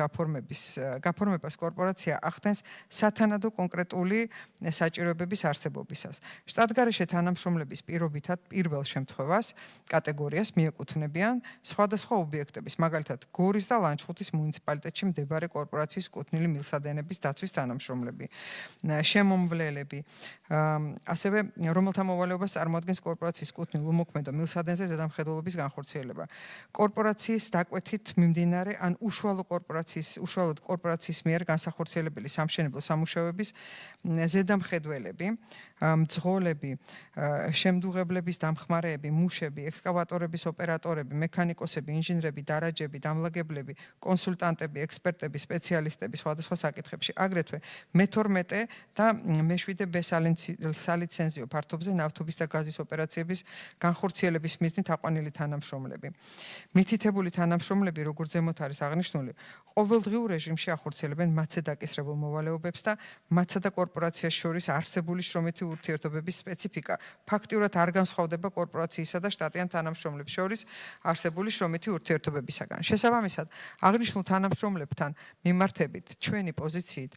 Speaker 6: გაფორმებას კორპორაცია ახდენს სათანადო კონკრეტული საჭიროებების არსებობისას. შტატგარეშე თანამშრომლების პირობითად პირველ შემთხვევას კატეგორიას მიეკუთვნებიან სხვადასხვა ობიექტების, მაგალითად, გორის და ლანჩხუთის მუნიციპალიტეტში მდებარე კორპორაციის კუთვნილი მილსადენების დაცვის თანამშრომლები, შემომვლელები, ასევე რომელთა მოვალეობას წარმოადგენს კორპორაციის კუთვნილ უმოქმედო მილსადენზე ზედამხედველობის განხორციელება. კორპორაციის დაკვეთით მიმდინარე ან უშუალოდ კორპორაციის მიერ განსახორციელებელი სამშენებლო სამუშაოების ზედამხედველები, მძღოლები, შემდუღებლების დამხმარეები, მუშები, ექსკავატორების ოპერატორები, მექანიკოსები, ინჟინრები, დარაჯები, დამლაგებლები, კონსულტანტები, ექსპერტები, სპეციალისტები სხვადასხვა საკითხებში, აგრეთვე მე-12 და მე-7 სალიცენზიო ფართობზე ნავთობის და გაზის ოპერაციების განხორციელების მიზნით აყვანილი თანამშრომლები. მითითებული თანამშრომლები, როგორც ზემოთ არის აღნიშნული, ყოველდღიურ რეჟიმში ახორციელებენ მათზე დაკისრებულ მოვალეობებს და მათსა და კორპორაციას შორის არსებული შრომითი ურთიერთობების სპეციფიკა ფაქტიურად არ განსხვავდება კორპორაციისა და შტატიან თანამშრომლებს შორის არსებული შრომითი ურთიერთობებისაგან. შესაბამისად, აღნიშნულ თანამშრომლებთან მიმართებით ჩვენი პოზიციით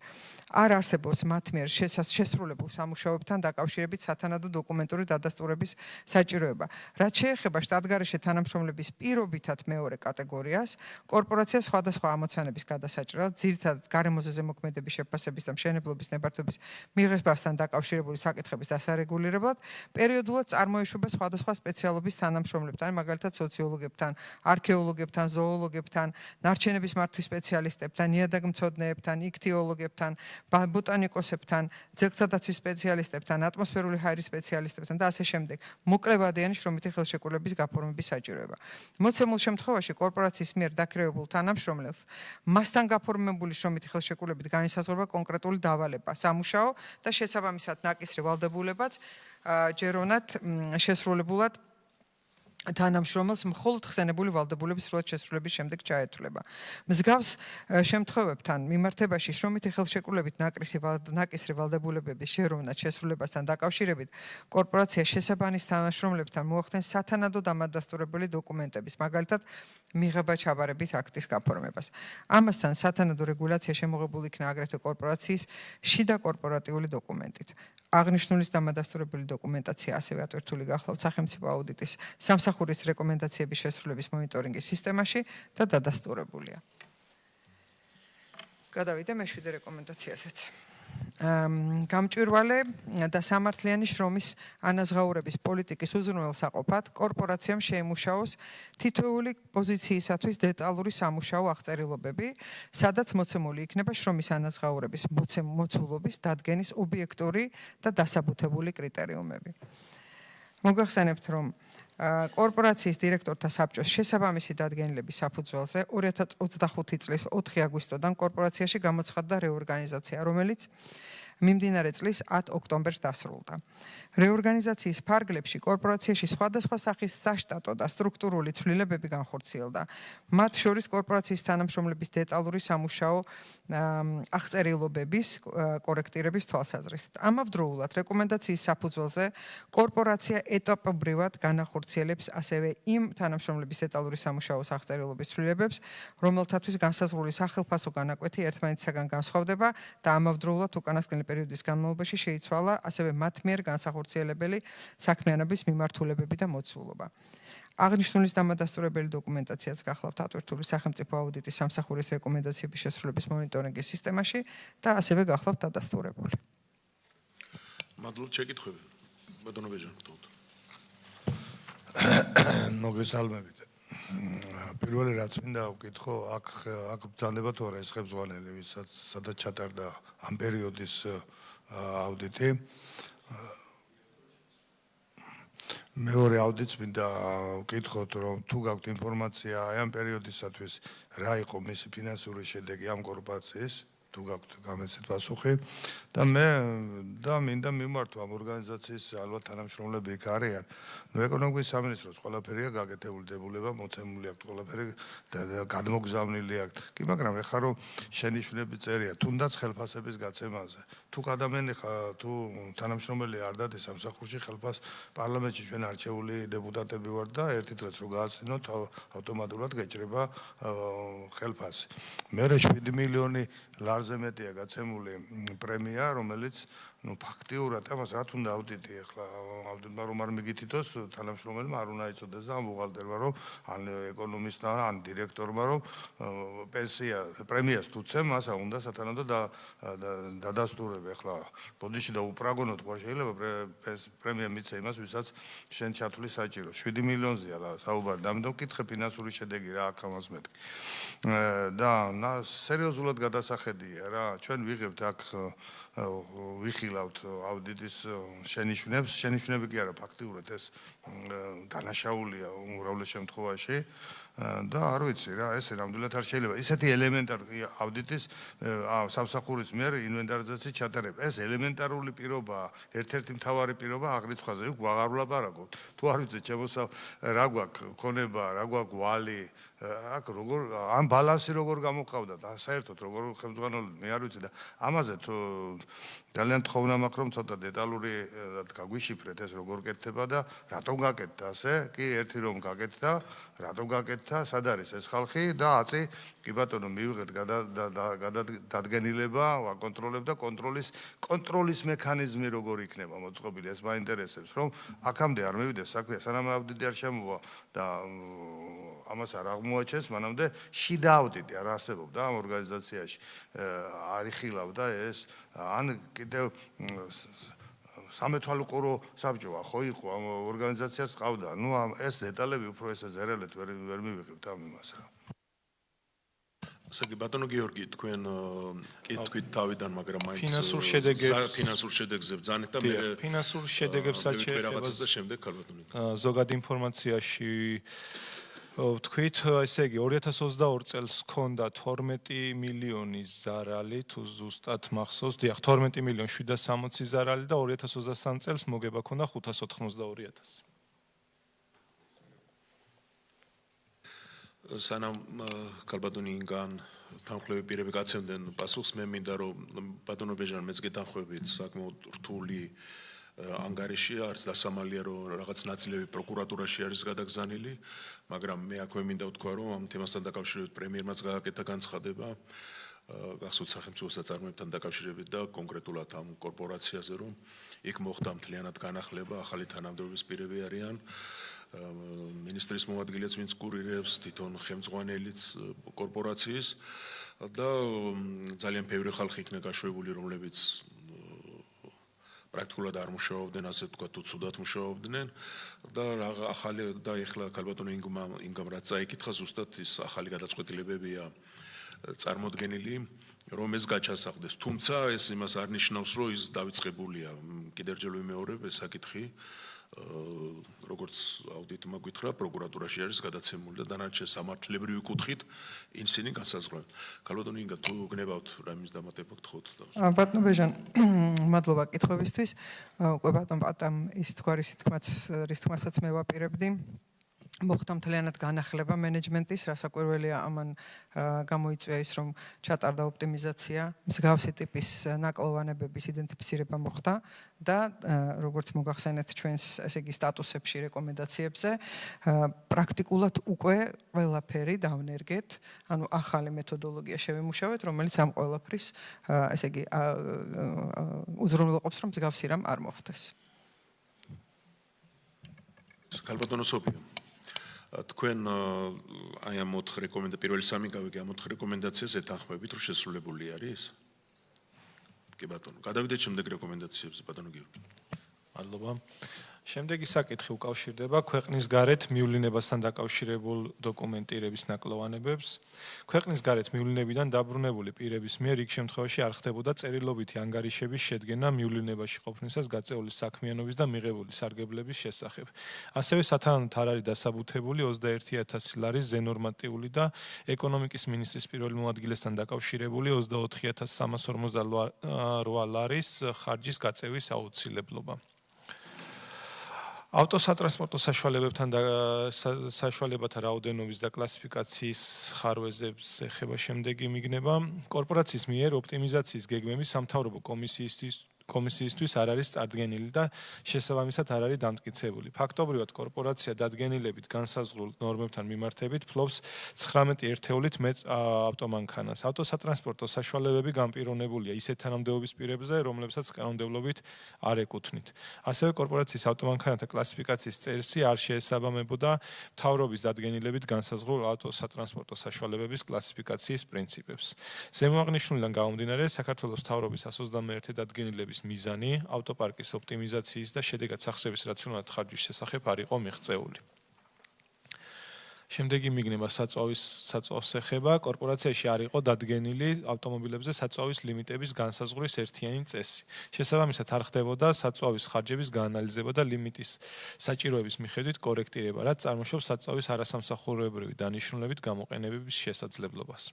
Speaker 6: არ არსებობს მათ მიერ შესრულებულ სამუშაოებთან დაკავშირებით სათანადო დოკუმენტური დადასტურების საჭიროება. რაც შეეხება შტატგარეშე თანამშრომლების პირობითად მეორე კატეგორიას, კორპორაცია სხვადასხვა ამოცანების გადასაჭრელად, ძირითადად გარემოზე ზემოქმედების შეფასების და მშენებლობის ნებართვების მიღებასთან დაკავშირებული საკითხების დასარეგულირებლად, პერიოდულად წარმოეშვება სხვადასხვა სპეციალობის თანამშრომლებთან, მაგალითად სოციოლოგებთან, არქეოლოგებთან, ზოოლოგებთან, ნარჩენების მართვის სპეციალისტებთან, ნიადაგმცოდნეებთან, იქთიოლოგებთან, ბოტანიკოსებთან, ძეგლთა დაცვის სპეციალისტებთან, ატმოსფერული ჰაერის სპეციალისტებთან და ასე შემდეგ. მოკლევადიანი შრომითი ხელშეკრულების გაფორმების საჭიროება. მოცემულ შემთხვევაში კორპორაციის მიერ დაქირავებულ თანამშრომელს მასთან გაფორმებული შრომითი ხელშეკრულებით განისაზღვრება კონკრეტული დავალება, სამუშაო და შესაბამისად ნაკისრი ვალდებულებაც ჯერონად შესრულებულად თანამშრომელს მხოლოდ ხსენებული ვალდებულების სრულად შესრულების შემდეგ ჩაეთვლება. მსგავს შემთხვევებთან მიმართებაში შრომითი ხელშეკრულებით ნაკისრი ვალდებულებების შეროვნად შესრულებასთან დაკავშირებით კორპორაცია შესაბამის თანამშრომლებთან მოახდენს სათანადო დამადასტურებელი დოკუმენტების, მაგალითად, მიღება ჩაბარების აქტის გაფორმებას. ამასთან სათანადო რეგულაცია შემოღებული იქნა აგრეთვე კორპორაციის შიდა კორპორატიული დოკუმენტით. აღნიშნულის დამადასტურებელი დოკუმენტაცია ასევე ატვირთული გახლავთ სახელმწიფო აუდიტის სამსახურის რეკომენდაციების შესრულების მონიტორინგის სისტემაში და დადასტურებულია. გადავიდე მე-7 რეკომენდაციაზეც. გამჭვირვალე და სამართლიანი შრომის ანაზღაურების პოლიტიკის უზრუნველსაყოფად კორპორაციამ შეიმუშაოს თითოეული პოზიციისათვის დეტალური სამუშაო აღწერილობები, სადაც მოცემული იქნება შრომის ანაზღაურების მოცულობის დადგენის ობიექტური და დასაბუთებული კრიტერიუმები. მოგახსენებთ, რომ კორპორაციის დირექტორთა საბჭოს შესაბამისი დადგენილების საფუძველზე 2025 წლის 4 აგვისტოდან კორპორაციაში გამოცხადდა რეორგანიზაცია, რომელიც მიმდინარე წლის 10 ოქტომბერს დასრულდა. რეორგანიზაციის ფარგლებში კორპორაციაში სხვადასხვა სახის საშტატო და სტრუქტურული ცვლილებები განხორციელდა. მათ შორის კორპორაციის თანამშრომლების დეტალური სამუშაო აღწერილობების კორექტირების თვალსაზრისით. ამავდროულად რეკომენდაციის საფუძველზე კორპორაცია ეტაპობრივად განახორციელებს ასევე იმ თანამშრომლების დეტალური სამუშაოს აღწერილობის ცვლილებებს, რომელთათვის განსაზღვრული სახელფასო განაკვეთი ერთმანეთისაგან განსხვავდება და ამავდროულად უკანასკნელი პერიოდის განმავლობაში შეიცვალა ასევე მათ მიერ განსახორციელებელი საქმიანობის მიმართულებები და მოცულობა. აღნიშნულის დამადასტურებელი დოკუმენტაციაც გახლავთ ატვირთული სახელმწიფო აუდიტის სამსახურის რეკომენდაციების შესრულების მონიტორინგის სისტემაში და ასევე გახლავთ დადასტურებული.
Speaker 1: მადლობთ, შეკითხვები. ბატონო ბეჟან, გთხოვთ.
Speaker 7: მოგესალმებით. პირველი რაც მინდა ვკითხო, აქ ბრძანდება თუ არა ეს ხელმძღვანელი, ვისაც სადაც ჩატარდა ამ პერიოდის აუდიტი. მეორე აუდიტს მინდა ვკითხოთ, რომ თუ გაქვთ ინფორმაცია აი ამ პერიოდისათვის რა იყო მისი ფინანსური შედეგი ამ კორპორაციის, თუ გაქვთ გამეცეთ პასუხი და მინდა მიმართო ამ ორგანიზაციის ალბათ თანამშრომლები იქ არიან. ეკონომიკის სამინისტროს ყველაფერია გაკეთებული დებულება, მოცემული აქვს ყველაფერი და გადმოგზავნილი აქვს. კი, მაგრამ ეხლა რომ შენიშვნები წერია, თუნდაც ხელფასების გაცემაზე. თუ ადამიანი თუ თანამშრომელი არ დადეს სამსახურში ხელფას პარლამენტში ჩვენ არჩეული დეპუტატები ვართ და ერთი დღეს რო გააცნოთ ავტომატურად გეჭრება ხელფასი. მერე 7 მილიონი ლარზე მეტია გაცემული პრემია, რომელიც ფაქტიურად ამას რა თუნდა აუდიტი ახლა აუდიტმა რომ არ მიგითითოს თანამშრომელმა არ უნდა იცოდეს და ბუღალტერმა რომ ან ეკონომისტმა ან დირექტორმა რომ პრემიას თუ ცემ მას უნდა სათანადო დადასტურებ ახლა ბოდიში და უპრაგონოთ ყო შეიძლება პრემია მიცე იმას ვისაც შენ ჩათვლი საჭირო 7 მილიონზეა რა საუბარი და მკითხე ფინანსური შედეგი რა აქ ამას მეტი და სერიოზულად გადასახედია რა ჩვენ ვიღებთ აქ ვიხილავთ აუდიტის შენიშვნები კი არა ფაქტიურად ეს დანაშაულია უმრავლეს შემთხვევაში და არ ვიცი რა ეს ნამდვილად არ შეიძლება ისეთი ელემენტარული აუდიტის სამსახურის მიერ ინვენტარიზაციის ჩატარება ეს ელემენტარული პირობაა ერთ-ერთი მთავარი პირობა აღრიცხვაზე იქ ვაღარ ვლაპარაკობთ თუ არ ვიცი ჩემოსა რა გვაქვს ქონება რა გვაქვს ვალი აქ როგორ ამ ბალანსი როგორ გამოყავდათ საერთოდ როგორ ხელმძღვანელობთ მე არ ვიცი და ამაზე თუ ძალიან თხოვნა მაქვს რომ ცოტა დეტალური გაგვიშიფრეთ ეს როგორ კეთდება და რატომ გაკეთდა ასე კი ერთი რომ გაკეთდა რატომ გაკეთდა სად არის ეს ხალხი და აწი კი ბატონო მივიღეთ დადგენილება ვაკონტროლებ და კონტროლის მექანიზმი როგორ იქნება მოწყობილი ეს მაინტერესებს რომ აქამდე არ მივიდეს საქმე სანამ აუდიტი არ შემოვა და ამას არ აღმოაჩენს მანამდე შიდა აუდიტი არ არსებობდა ამ ორგანიზაციაში არ იხილავდა ეს ან კიდევ სამეთვალყურო საბჭოა ხო იყო ამ ორგანიზაციას ყავდა ნუ ეს დეტალები უფრო ესე ზერელეთ ვერ მივიღებთ ამ იმას რა
Speaker 1: ასეთი ბატონო გიორგი თქვენ კითხვით თავიდან მაგრამ მაინც
Speaker 5: ფინანსურ
Speaker 1: შედეგებზე ბრძანეთ და მე
Speaker 5: ფინანსურ შედეგებსაც
Speaker 1: რაღაცას და შემდეგ ქალბატონი
Speaker 5: ზოგად ინფორმაციაში ვთქვით, ესე იგი 2022 წელს ჰქონდა 12 მილიონი ზარალი, თუ ზუსტად მახსოვს, დიახ, 12 მილიონი 760 ზარალი და 2023 წელს მოგება ჰქონდა 582,000.
Speaker 1: სანამ ქალბატონი ინგან თანხლები პირები გაცემდნენ პასუხს, მე მინდა რომ ბატონო ბეჟან მეც გეთანხმებით საკმაოდ რთული ანგარიში არის დასამალია რომ რაღაც ნაწილები პროკურატურაში არის გადაგზავნილი, მაგრამ მე აქვე მინდა ვთქვა რომ ამ თემასთან დაკავშირებით პრემიერმაც გააკეთა განცხადება გახსოვთ სახელმწიფო საწარმოებთან დაკავშირებით და კონკრეტულად ამ კორპორაციაზე რომ იქ მოხდა მთლიანად განახლება, ახალი თანამდებობის პირები არიან მინისტრის მოადგილეც ვინც კურირებს თვითონ ხელმძღვანელიც კორპორაციის და ძალიან ბევრი ხალხი იქნა გაშვებული რომლებიც პრაქტიკულად არ მუშაობდნენ, ასე ვთქვათ, უცუდად მუშაობდნენ და ახალი და ეხლა ქალბატონო ინგამ რაც წაიკითხა, ზუსტად ის ახალი გადაწყვეტილებებია წარმოდგენილი, რომ ეს გაჩასახდეს. თუმცა ეს იმას არ ნიშნავს, რომ ის დავიწყებულია. კიდევ ერთხელ ვიმეორებ, ეს საკითხი როგორც აუდიტმა გითხრა, პროკურატურაში არის გადაცემული და დანარჩენ სამართლებრივი კუთხით ისინი განსაზღვრავენ. ქალბატონო ინგა თუ გნებავთ რამის დამატება გთხოვთ.
Speaker 6: ბატონო ბეჟან, მადლობა კითხვებისთვის. უკვე ბატონ პატამ ის თქვა რის თქმასაც მე ვაპირებდი. მოხდა მთლიანად განახლება მენეჯმენტის, რასაკვირველია ამან გამოიწვია ის, რომ ჩატარდა ოპტიმიზაცია, მსგავსი ტიპის ნაკლოვანებების იდენტიფიცირება მოხდა და როგორც მოგახსენეთ ჩვენს ესე იგი სტატუსებში, რეკომენდაციებზე, პრაქტიკულად უკვე ყველაფერი დავნერგეთ, ანუ ახალი მეთოდოლოგია შევიმუშავეთ, რომელიც ამ ყველაფრის ესე იგი უზრუნველყოფს, რომ მსგავსი რამ არ მოხდეს.
Speaker 1: ქალბატონო სოფია თქვენ აი ამ 4 რეკომენდაცია პირველი სამი გავიგე ამ 4 რეკომენდაციას ეთანხმებით რომ შესრულებული არის კი ბატონო გადავიდეთ შემდეგ რეკომენდაციებზე ბატონო გიორგი
Speaker 5: მადლობა შემდეგი საკითხი უკავშირდება ქვეყნის გარეთ მივლინებასთან დაკავშირებულ დოკუმენტირების ნაკლოვანებებს. ქვეყნის გარეთ მივლინებიდან დაბრუნებული პირების მიერ იქ შემთხვევაში არ ხდებოდა წერილობითი ანგარიშების შედგენა მივლინებაში ყოფნისას გაწეული საქმიანობის და მიღებული სარგებლების შესახებ. ასევე სათანადოდ არ არის დასაბუთებული 21,000 ლარის ზენორმატიული და ეკონომიკის მინისტრის პირველი მოადგილესთან დაკავშირებული 24,358 ლარის ხარჯის გაწევის აუცილებლობა. ავტოსატრანსპორტო საშუალებათა რაოდენობის და კლასიფიკაციის ხარვეზებს ეხება შემდეგი მიგნება. კორპორაციის მიერ ოპტიმიზაციის გეგმები სამთავრობო კომისიისთვის არ არის წარდგენილი და შესაბამისად არ არის დამტკიცებული. ფაქტობრივად კორპორაცია დადგენილებით განსაზღვრულ ნორმებთან მიმართებით ფლობს 19 ერთეულით მეტ ავტომანქანას. ავტოსატრანსპორტო საშუალებები განპირობებულია ისეთ თანამდებობის პირებზე, რომლებსაც კანონმდებლობით არ ეკუთვნით. ასევე კორპორაციის ავტომანქანათა კლასიფიკაციის წესი არ შეესაბამებოდა მთავრობის დადგენილებით განსაზღვრულ ავტოსატრანსპორტო საშუალებების კლასიფიკაციის პრინციპებს. ზემოაღნიშნულიდან გამომდინარე, საქართველოს მთავრობის 121 დადგენილების მიზანი ავტოპარკის ოპტიმიზაციის და შედეგად სახსრების რაციონალურად ხარჯვის შესახებ არ იყო მიღწეული. შემდეგი მიგნება საწვავის ეხება. კორპორაციაში არ იყო დადგენილი ავტომობილებზე საწვავის ლიმიტების განსაზღვრის ერთიანი წესი. შესაბამისად არ ხდებოდა საწვავის ხარჯების გაანალიზება და ლიმიტის საჭიროების მიხედვით კორექტირება, რაც წარმოშობს საწვავის არასამსახურებრივი დანიშნულებით გამოყენების შესაძლებლობას.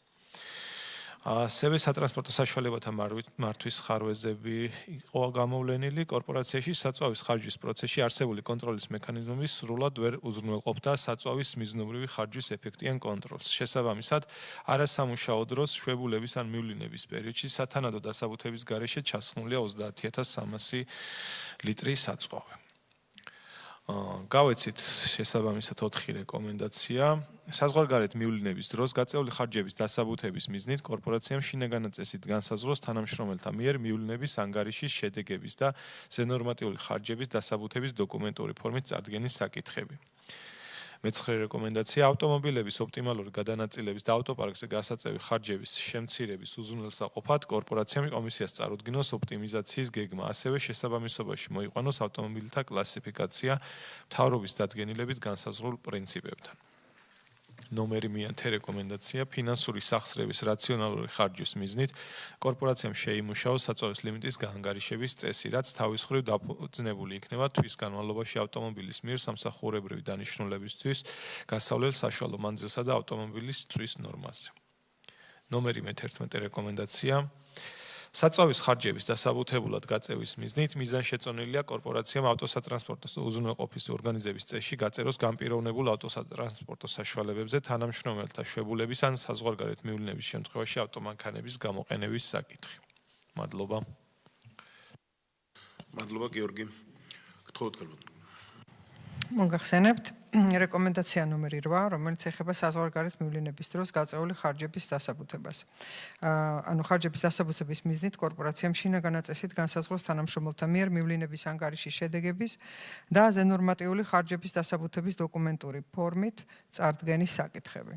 Speaker 5: ასევე სატრანსპორტო საშუალებათა მართვის ხარვეზები იყო გამოვლენილი. კორპორაციაში საწვავის ხარჯვის პროცესში არსებული კონტროლის მექანიზმები სრულად ვერ უზრუნველყოფდა საწვავის მიზნობრივი ხარჯვის ეფექტიან კონტროლს. შესაბამისად, არასამუშაო დროს შვებულების ან მივლინების პერიოდში სათანადო დასაბუთების გარეშე ჩასხმულია 30,300 ლიტრი საწვავი. გავეცით შესაბამისად 4 რეკომენდაცია. საზღვარგარეთ მივლინების დროს გაწეული ხარჯების დასაბუთების მიზნით კორპორაციამ შინაგანი წესით განსაზღვროს თანამშრომელთა მიერ მივლინების ანგარიშის შედეგების და ზენორმატიული ხარჯების დასაბუთების დოკუმენტური ფორმით წარდგენის საკითხები. მეცხრე რეკომენდაცია ავტომობილების ოპტიმალური გადანაწილების და ავტოპარკზე გასაწევი ხარჯების შემცირების უზრუნველსაყოფად კორპორაციამ კომისიას წარუდგინოს ოპტიმიზაციის გეგმა, ასევე შესაბამისობაში მოიყვანოს ავტომობილთა კლასიფიკაცია მთავრობის დადგენილებით განსაზღვრულ პრინციპებთან. ნომერი მე-10 რეკომენდაცია ფინანსური სახსრების რაციონალური ხარჯვის მიზნით კორპორაციამ შეიმუშაოს საწვავის ლიმიტის გაანგარიშების წესი, რაც თავის მხრივ დაფუძნებული იქნება თვის განმავლობაში ავტომობილის მიერ სამსახურებრივი დანიშნულებისთვის გასავლელ საშუალო მანძილსა და ავტომობილის წვის ნორმაზე. ნომერი მე-11 რეკომენდაცია საწვავის ხარჯების დასაბუთებულად გაწევის მიზნით მიზანშეწონილია კორპორაციამ ავტოსატრანსპორტო უზრუნველყოფის ორგანიზების წესში გაწეროს განპირობებულ ავტოსატრანსპორტო საშუალებებზე თანამშრომელთა შვებულების ან საზღვარგარეთ მივლინების შემთხვევაში ავტომანქანების გამოყენების საკითხი. მადლობა.
Speaker 1: მადლობა გიორგი. გთხოვთ გალბატონო.
Speaker 6: მოგახსენებთ რეკომენდაცია ნომერი 8, რომელიც ეხება საზღვარგარეთ მივლინების დროს გაწეული ხარჯების დასაბუთებას. ანუ ხარჯების დასაბუთების მიზნით კორპორაციამ შინაგანი წესით განსაზღვროს თანამშრომელთა მიერ მივლინების ანგარიშის შედეგების და ზენორმატიული ხარჯების დასაბუთების დოკუმენტური ფორმით წარდგენის საკითხები.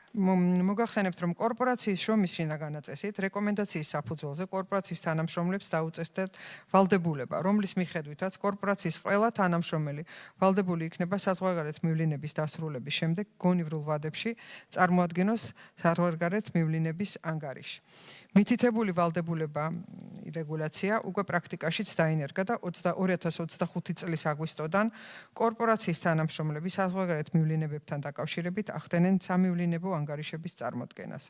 Speaker 6: მოგახსენებთ, რომ კორპორაციის შრომის შინაგანი წესით რეკომენდაციის საფუძველზე კორპორაციის თანამშრომლებს დაუწესდათ ვალდებულება, რომლის მიხედვითაც კორპორაციის ყველა თანამშრომელი ვალდებული იქნება საზღვარგარეთ მივლინების დასრულების შემდეგ გონივრულ ვადებში წარმოადგინოს საზღვარგარეთ მივლინების ანგარიში. მითითებული ვალდებულება რეგულაცია უკვე პრაქტიკაშიც დაინერგა და 2025 წლის აგვისტოდან კორპორაციის თანამშრომლები საზღვარგარეთ მივლინებებთან დაკავშირებით ახდენენ სამივლინებო ანგარიშების წარმოდგენას.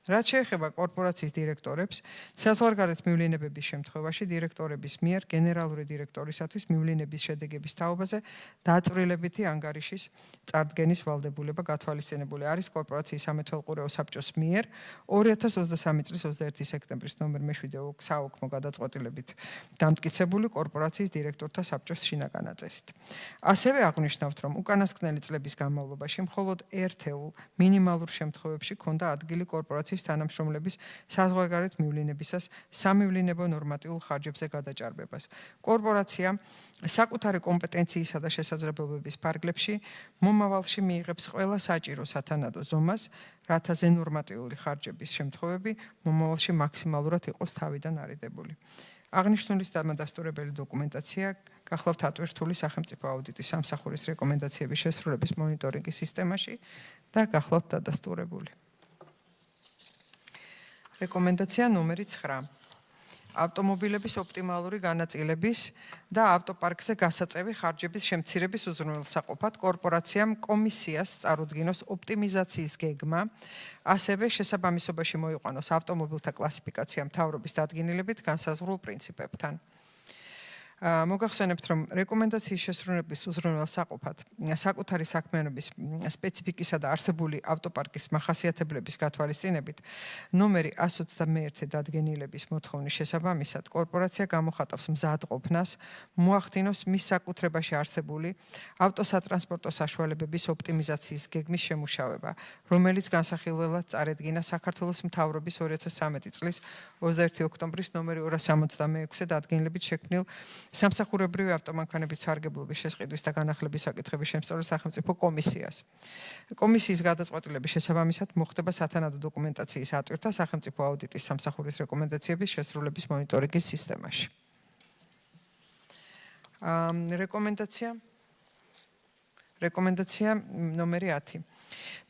Speaker 6: რაც შეეხება კორპორაციის დირექტორებს, საზღვარგარეთ მივლინებების შემთხვევაში დირექტორების მიერ გენერალური დირექტორისათვის მივლინების შედეგების თაობაზე დაწვრილებითი ანგარიშის წარდგენის ვალდებულება გათვალისწინებული არის კორპორაციის სამეთვალყურეო საბჭოს მიერ 2023 წლის 21 სექტემბრის ნომერ მე-7 საოქმო გადაწყვეტილებით დამტკიცებული კორპორაციის დირექტორთა საბჭოს შინაგანი წესით. ასევე აღნიშნავთ, რომ უკანასკნელი წლების განმავლობაში მხოლოდ ერთეულ მინიმალურ შემთხვევებში ჰქონდა ადგილი კორპორაციის თანამშრომლების საზღვარგარეთ მივლინებისას სამივლინებო ნორმატიულ ხარჯებზე გადაჭარბებას. კორპორაცია საკუთარი კომპეტენციისა და შესაძლებლობების ფარგლებში მომავალში მიიღებს ყველა საჭირო სათანადო ზომას, რათა ზენორმატიული ხარჯების შემთხვევები მომავალში მაქსიმალურად იყოს თავიდან არიდებული. აღნიშნულის დამადასტურებელი დოკუმენტაცია გახლავთ ატვირთული სახელმწიფო აუდიტის სამსახურის რეკომენდაციების შესრულების მონიტორინგის სისტემაში და გახლავთ დადასტურებული. რეკომენდაცია ნომერი 9. ავტომობილების ოპტიმალური განაწილების და ავტოპარკზე გასაწევი ხარჯების შემცირების უზრუნველსაყოფად კორპორაციამ კომისიას წარუდგინოს ოპტიმიზაციის გეგმა, ასევე შესაბამისობაში მოიყვანოს ავტომობილთა კლასიფიკაცია მთავრობის დადგენილებით განსაზღვრულ პრინციპებთან. მოგახსენებთ, რომ რეკომენდაციის შესრულების უზრუნველსაყოფად საკუთარი საქმიანობის სპეციფიკისა და არსებული ავტოპარკის მახასიათებლების გათვალისწინებით ნომერი 121 დადგენილების მოთხოვნის შესაბამისად კორპორაცია გამოხატავს მზადყოფნას მოახდინოს მის საკუთრებაში არსებული ავტოსატრანსპორტო საშუალებების ოპტიმიზაციის გეგმის შემუშავება, რომელიც განსახილველად წარედგინა საქართველოს მთავრობის 2013 წლის 21 ოქტომბრის ნომერი 266 დადგენილებით შექმნილ სამსახურებრივი ავტომანქანების სარგებლობის შესყიდვის და განახლების საკითხების შემსწავლელ სახელმწიფო კომისიას. კომისიის გადაწყვეტილების შესაბამისად მოხდება სათანადო დოკუმენტაციის ატვირთა სახელმწიფო აუდიტის სამსახურის რეკომენდაციების შესრულების მონიტორინგის სისტემაში. რეკომენდაცია ნომერი 10.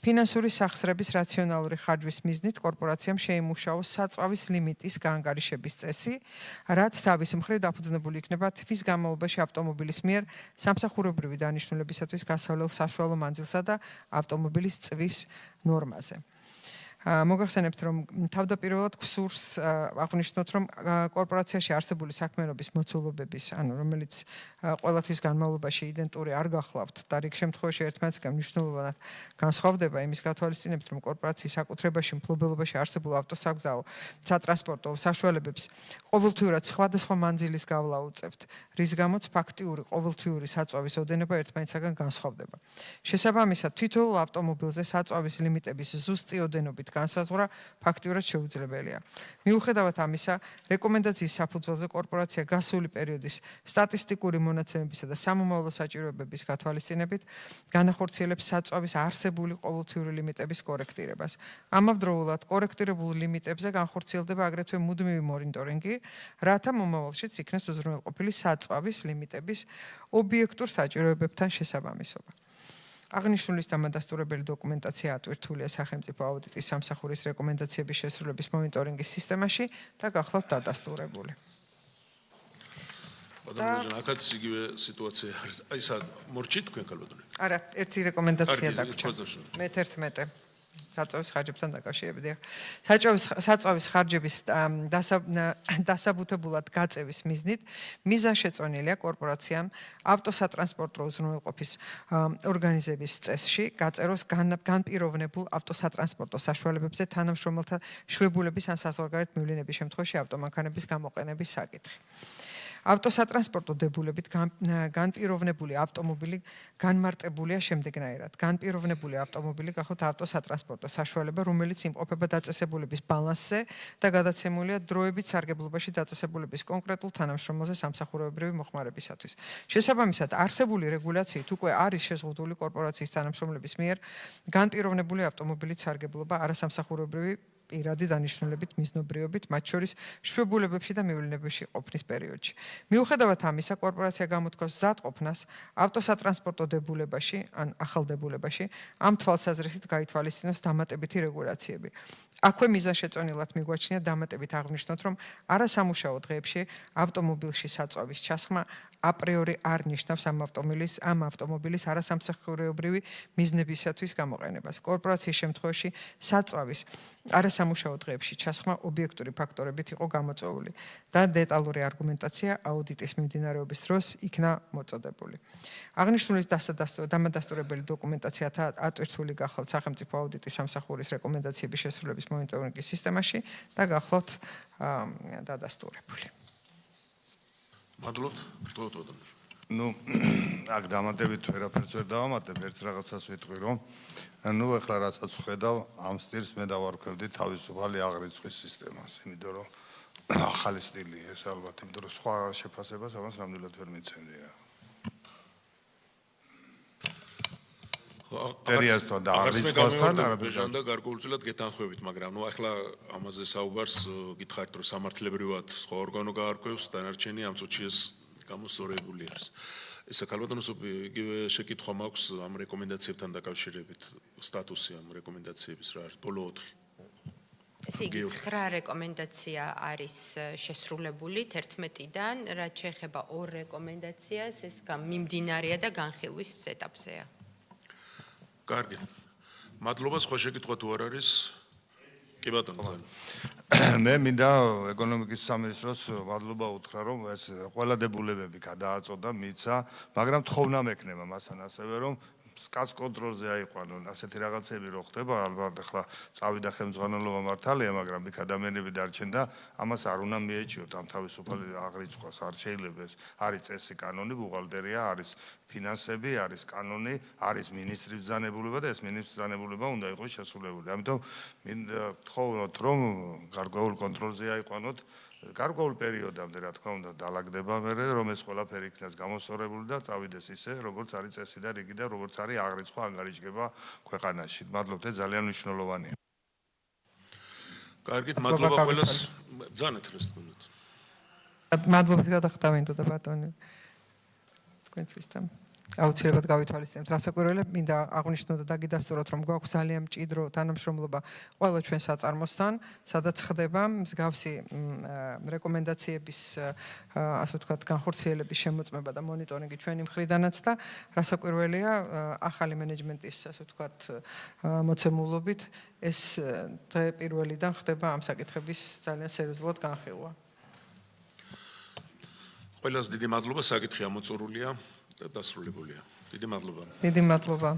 Speaker 6: ფინანსური სახსრების რაციონალური ხარჯვის მიზნით კორპორაციამ შეიმუშაოს საწვავის ლიმიტის გაანგარიშების წესი, რაც თავის მხრივ დაფუძნებული იქნება თვის განმავლობაში ავტომობილის მიერ სამსახურებრივი დანიშნულებისათვის გასავლელ საშუალო მანძილსა და ავტომობილის წვის ნორმაზე. მოგახსენებთ, რომ თავდაპირველად გსურს აღნიშნოთ, რომ კორპორაციაში არსებული საქმიანობის მოცულობების, რომელიც ყოველთვის განმავლობაში იდენტური არ გახლავთ და რიგ შემთხვევაში ერთმანეთისგან მნიშვნელოვნად განსხვავდება იმის გათვალისწინებით, რომ კორპორაციის საკუთრებაში მფლობელობაში არსებულ ავტოსაგზაო სატრანსპორტო საშუალებებს ყოველთვიურად სხვადასხვა მანძილის გავლა უწევთ, რის გამოც ფაქტიური ყოველთვიური საწვავის ოდენობა ერთმანეთისგან განსხვავდება. შესაბამისად, თითოეულ ავტომობილზე საწვავის ლიმიტების ზუსტი ოდენობით განსაზღვრა ფაქტიურად შეუძლებელია. მიუხედავად ამისა, რეკომენდაციის საფუძველზე კორპორაცია გასული პერიოდის სტატისტიკური მონაცემებისა და სამომავლო საჭიროებების გათვალისწინებით განახორციელებს საწვავის არსებული ყოველთვიური ლიმიტების კორექტირებას. ამავდროულად, კორექტირებულ ლიმიტებზე განხორციელდება აგრეთვე მუდმივი მონიტორინგი, რათა მომავალშიც იქნეს უზრუნველყოფილი საწვავის ლიმიტების ობიექტურ საჭიროებებთან შესაბამისობა. აღნიშნულის დამადასტურებელი დოკუმენტაცია ატვირთულია სახელმწიფო აუდიტის სამსახურის რეკომენდაციების შესრულების მონიტორინგის სისტემაში და გახლავთ დადასტურებული.
Speaker 1: ბატონო, აქაც იგივე სიტუაცია არის. აი სა მორჩით თქვენ ქალბატონო?
Speaker 6: არა, ერთი რეკომენდაცია
Speaker 1: კარგი,
Speaker 6: დაგვრჩა.
Speaker 1: ფოზაში.
Speaker 6: მე-11 საწვავის ხარჯებთან დაკავშირებით. საწვავის ხარჯების დასაბუთებულად გაწევის მიზნით მიზანშეწონილია კორპორაციამ ავტოსატრანსპორტო უზრუნველყოფის ორგანიზების წესში გაწეროს განპირობებულ ავტოსატრანსპორტო საშუალებებზე თანამშრომელთა შვებულების ან საზღვარგარეთ მივლინების შემთხვევაში ავტომანქანების გამოყენების საკითხი. ავტოსატრანსპორტო დებულებით განპირობებული ავტომობილი განმარტებულია შემდეგნაირად. განპირობებული ავტომობილი გახლავთ ავტოსატრანსპორტო საშუალება, რომელიც იმყოფება დაწესებულების ბალანსზე და გადაცემულია დროებით სარგებლობაში დაწესებულების კონკრეტულ თანამშრომელზე სამსახურებრივი მოხმარებისათვის. შესაბამისად, არსებული რეგულაციით უკვე არის შეზღუდული კორპორაციის თანამშრომლების მიერ განპირობებული ავტომობილით სარგებლობა არასამსახურებრივი პირადი დანიშნულებით მიზნობრიობით, მათ შორის შვებულებებში და მივლინებებში ყოფნის პერიოდში. მიუხედავად ამისა, კორპორაცია გამოთქვას მზადყოფნას ავტოსატრანსპორტო დებულებაში ან ახალ დებულებაში ამ თვალსაზრისით გაითვალისწინოს დამატებითი რეგულაციები. აქვე მიზანშეწონილად მიგვაჩნია დამატებით აღნიშნოთ, რომ არასამუშაო დღეებში ავტომობილში საწვავის ჩასხმა აპრიორი არ ნიშნავს ამ ავტომობილის არასამსახურებრივი მიზნებისათვის გამოყენებას. კორპორაციის შემთხვევაში საწვავის არასამუშაო დღეებში ჩასხმა ობიექტური ფაქტორებით იყო გამოწვეული და დეტალური არგუმენტაცია აუდიტის მიმდინარეობის დროს იქნა მოწოდებული. აღნიშნულის დამადასტურებელი დოკუმენტაციათა ატვირთული გახლავთ სახელმწიფო აუდიტის სამსახურის რეკომენდაციების შესრულების მონიტორინგის სისტემაში და გახლავთ დადასტურებული.
Speaker 1: მადლობთ, ბატონო.
Speaker 7: აქ დამატებით ვერაფერს ვერ დავამატებ, ერთ რაღაცას ვიტყვი, რომ ახლა რასაც ვხედავ, ამ სტილს მე დავარქვევდი თავისუფალი აღრიცხვის სისტემას, იმიტომ რომ ახალი სტილია ეს ალბათ, იმიტომ რომ სხვა შეფასებას ამას ნამდვილად ვერ მიცემდი რა. ტერიასთან და აღრიცხვასთან არაფერს
Speaker 1: და გარკვეულწილად გეთანხმებით, მაგრამ ნუ ახლა ამაზე საუბარს გითხარით, რომ სამართლებრივად სხვა ორგანო გაარკვევს, დანარჩენი ამ წუთში ეს გამოსწორებული არის. ეს ქალბატონოს იგივე შეკითხვა მაქვს ამ რეკომენდაციებთან დაკავშირებით, სტატუსი ამ რეკომენდაციების რა არის, ბოლო 4.
Speaker 2: ესე იგი 9 რეკომენდაცია არის შესრულებული 11-დან, რაც შეეხება 2 რეკომენდაციას, ეს მიმდინარეა და განხილვის ეტაპზეა.
Speaker 1: კარგი. მადლობა, სხვა შეკითხვა თუ არ არის? კი ბატონო,
Speaker 7: მე მინდა ეკონომიკის სამინისტროს მადლობა უთხრა, რომ ეს ყველა დებულებები გადააწოდა, მიცა, მაგრამ თხოვნა მექნება მასთან ასევე, რომ სკაც კონტროლზე აიყვანონ ასეთი რაღაცები რო ხდება, ალბათ ახლა წავიდა ხელმძღვანელობა მართალია, მაგრამ იქ ადამიანები დარჩენ და ამას არ უნდა მიეჩიოთ ამ თავისუფალი აღრიცხვას, არ შეიძლება ეს არის წესი კანონი, ბუღალტერია, არის ფინანსები, არის კანონი, არის მინისტრის ბრძანებულება და ეს მინისტრის ბრძანებულება უნდა იყოს შესრულებული. ამიტომ მინდა გთხოვოთ, რომ გარკვეულ კონტროლზე აიყვანოთ გარკვეულ პერიოდამდე, რა თქმა უნდა, დაალაგდება მე, რომ ეს ყველაფერი იქნას გამოსწორებული და წავიდეს ისე, როგორც არის წესი და რიგი და როგორც არის აღრიცხვა ანგარიშგება ქვეყანაში. მადლობთ, ძალიან მნიშვნელოვანია.
Speaker 1: კარგით, მადლობა ყველას. ბრძანეთ რას თქვენთ.
Speaker 6: მადლობის გადახტავინდო და ბატონი. თქვენთვის და აუცილებლად გავითვალისწინებთ რასაკვირველია, მინდა აღვნიშნოთ და დაგიდასწოროთ, რომ გვაქვს ძალიან მჭიდრო თანამშრომლობა ყველა ჩვენ საწარმოსთან, სადაც ხდება მსგავსი რეკომენდაციების, ასე ვთქვათ, განხორციელების შემოწმება და მონიტორინგი ჩვენი მხრიდანაც და რასაკვირველია, ახალი მენეჯმენტის, ასე ვთქვათ, მოცემულობით ეს დღე პირველიდან ხდება ამ საკითხების ძალიან სერიოზულად განხილვა.
Speaker 1: ყველას დიდი მადლობა, საკითხი ამოწურულია და დასრულებულია. დიდი მადლობა.
Speaker 6: დიდი მადლობა.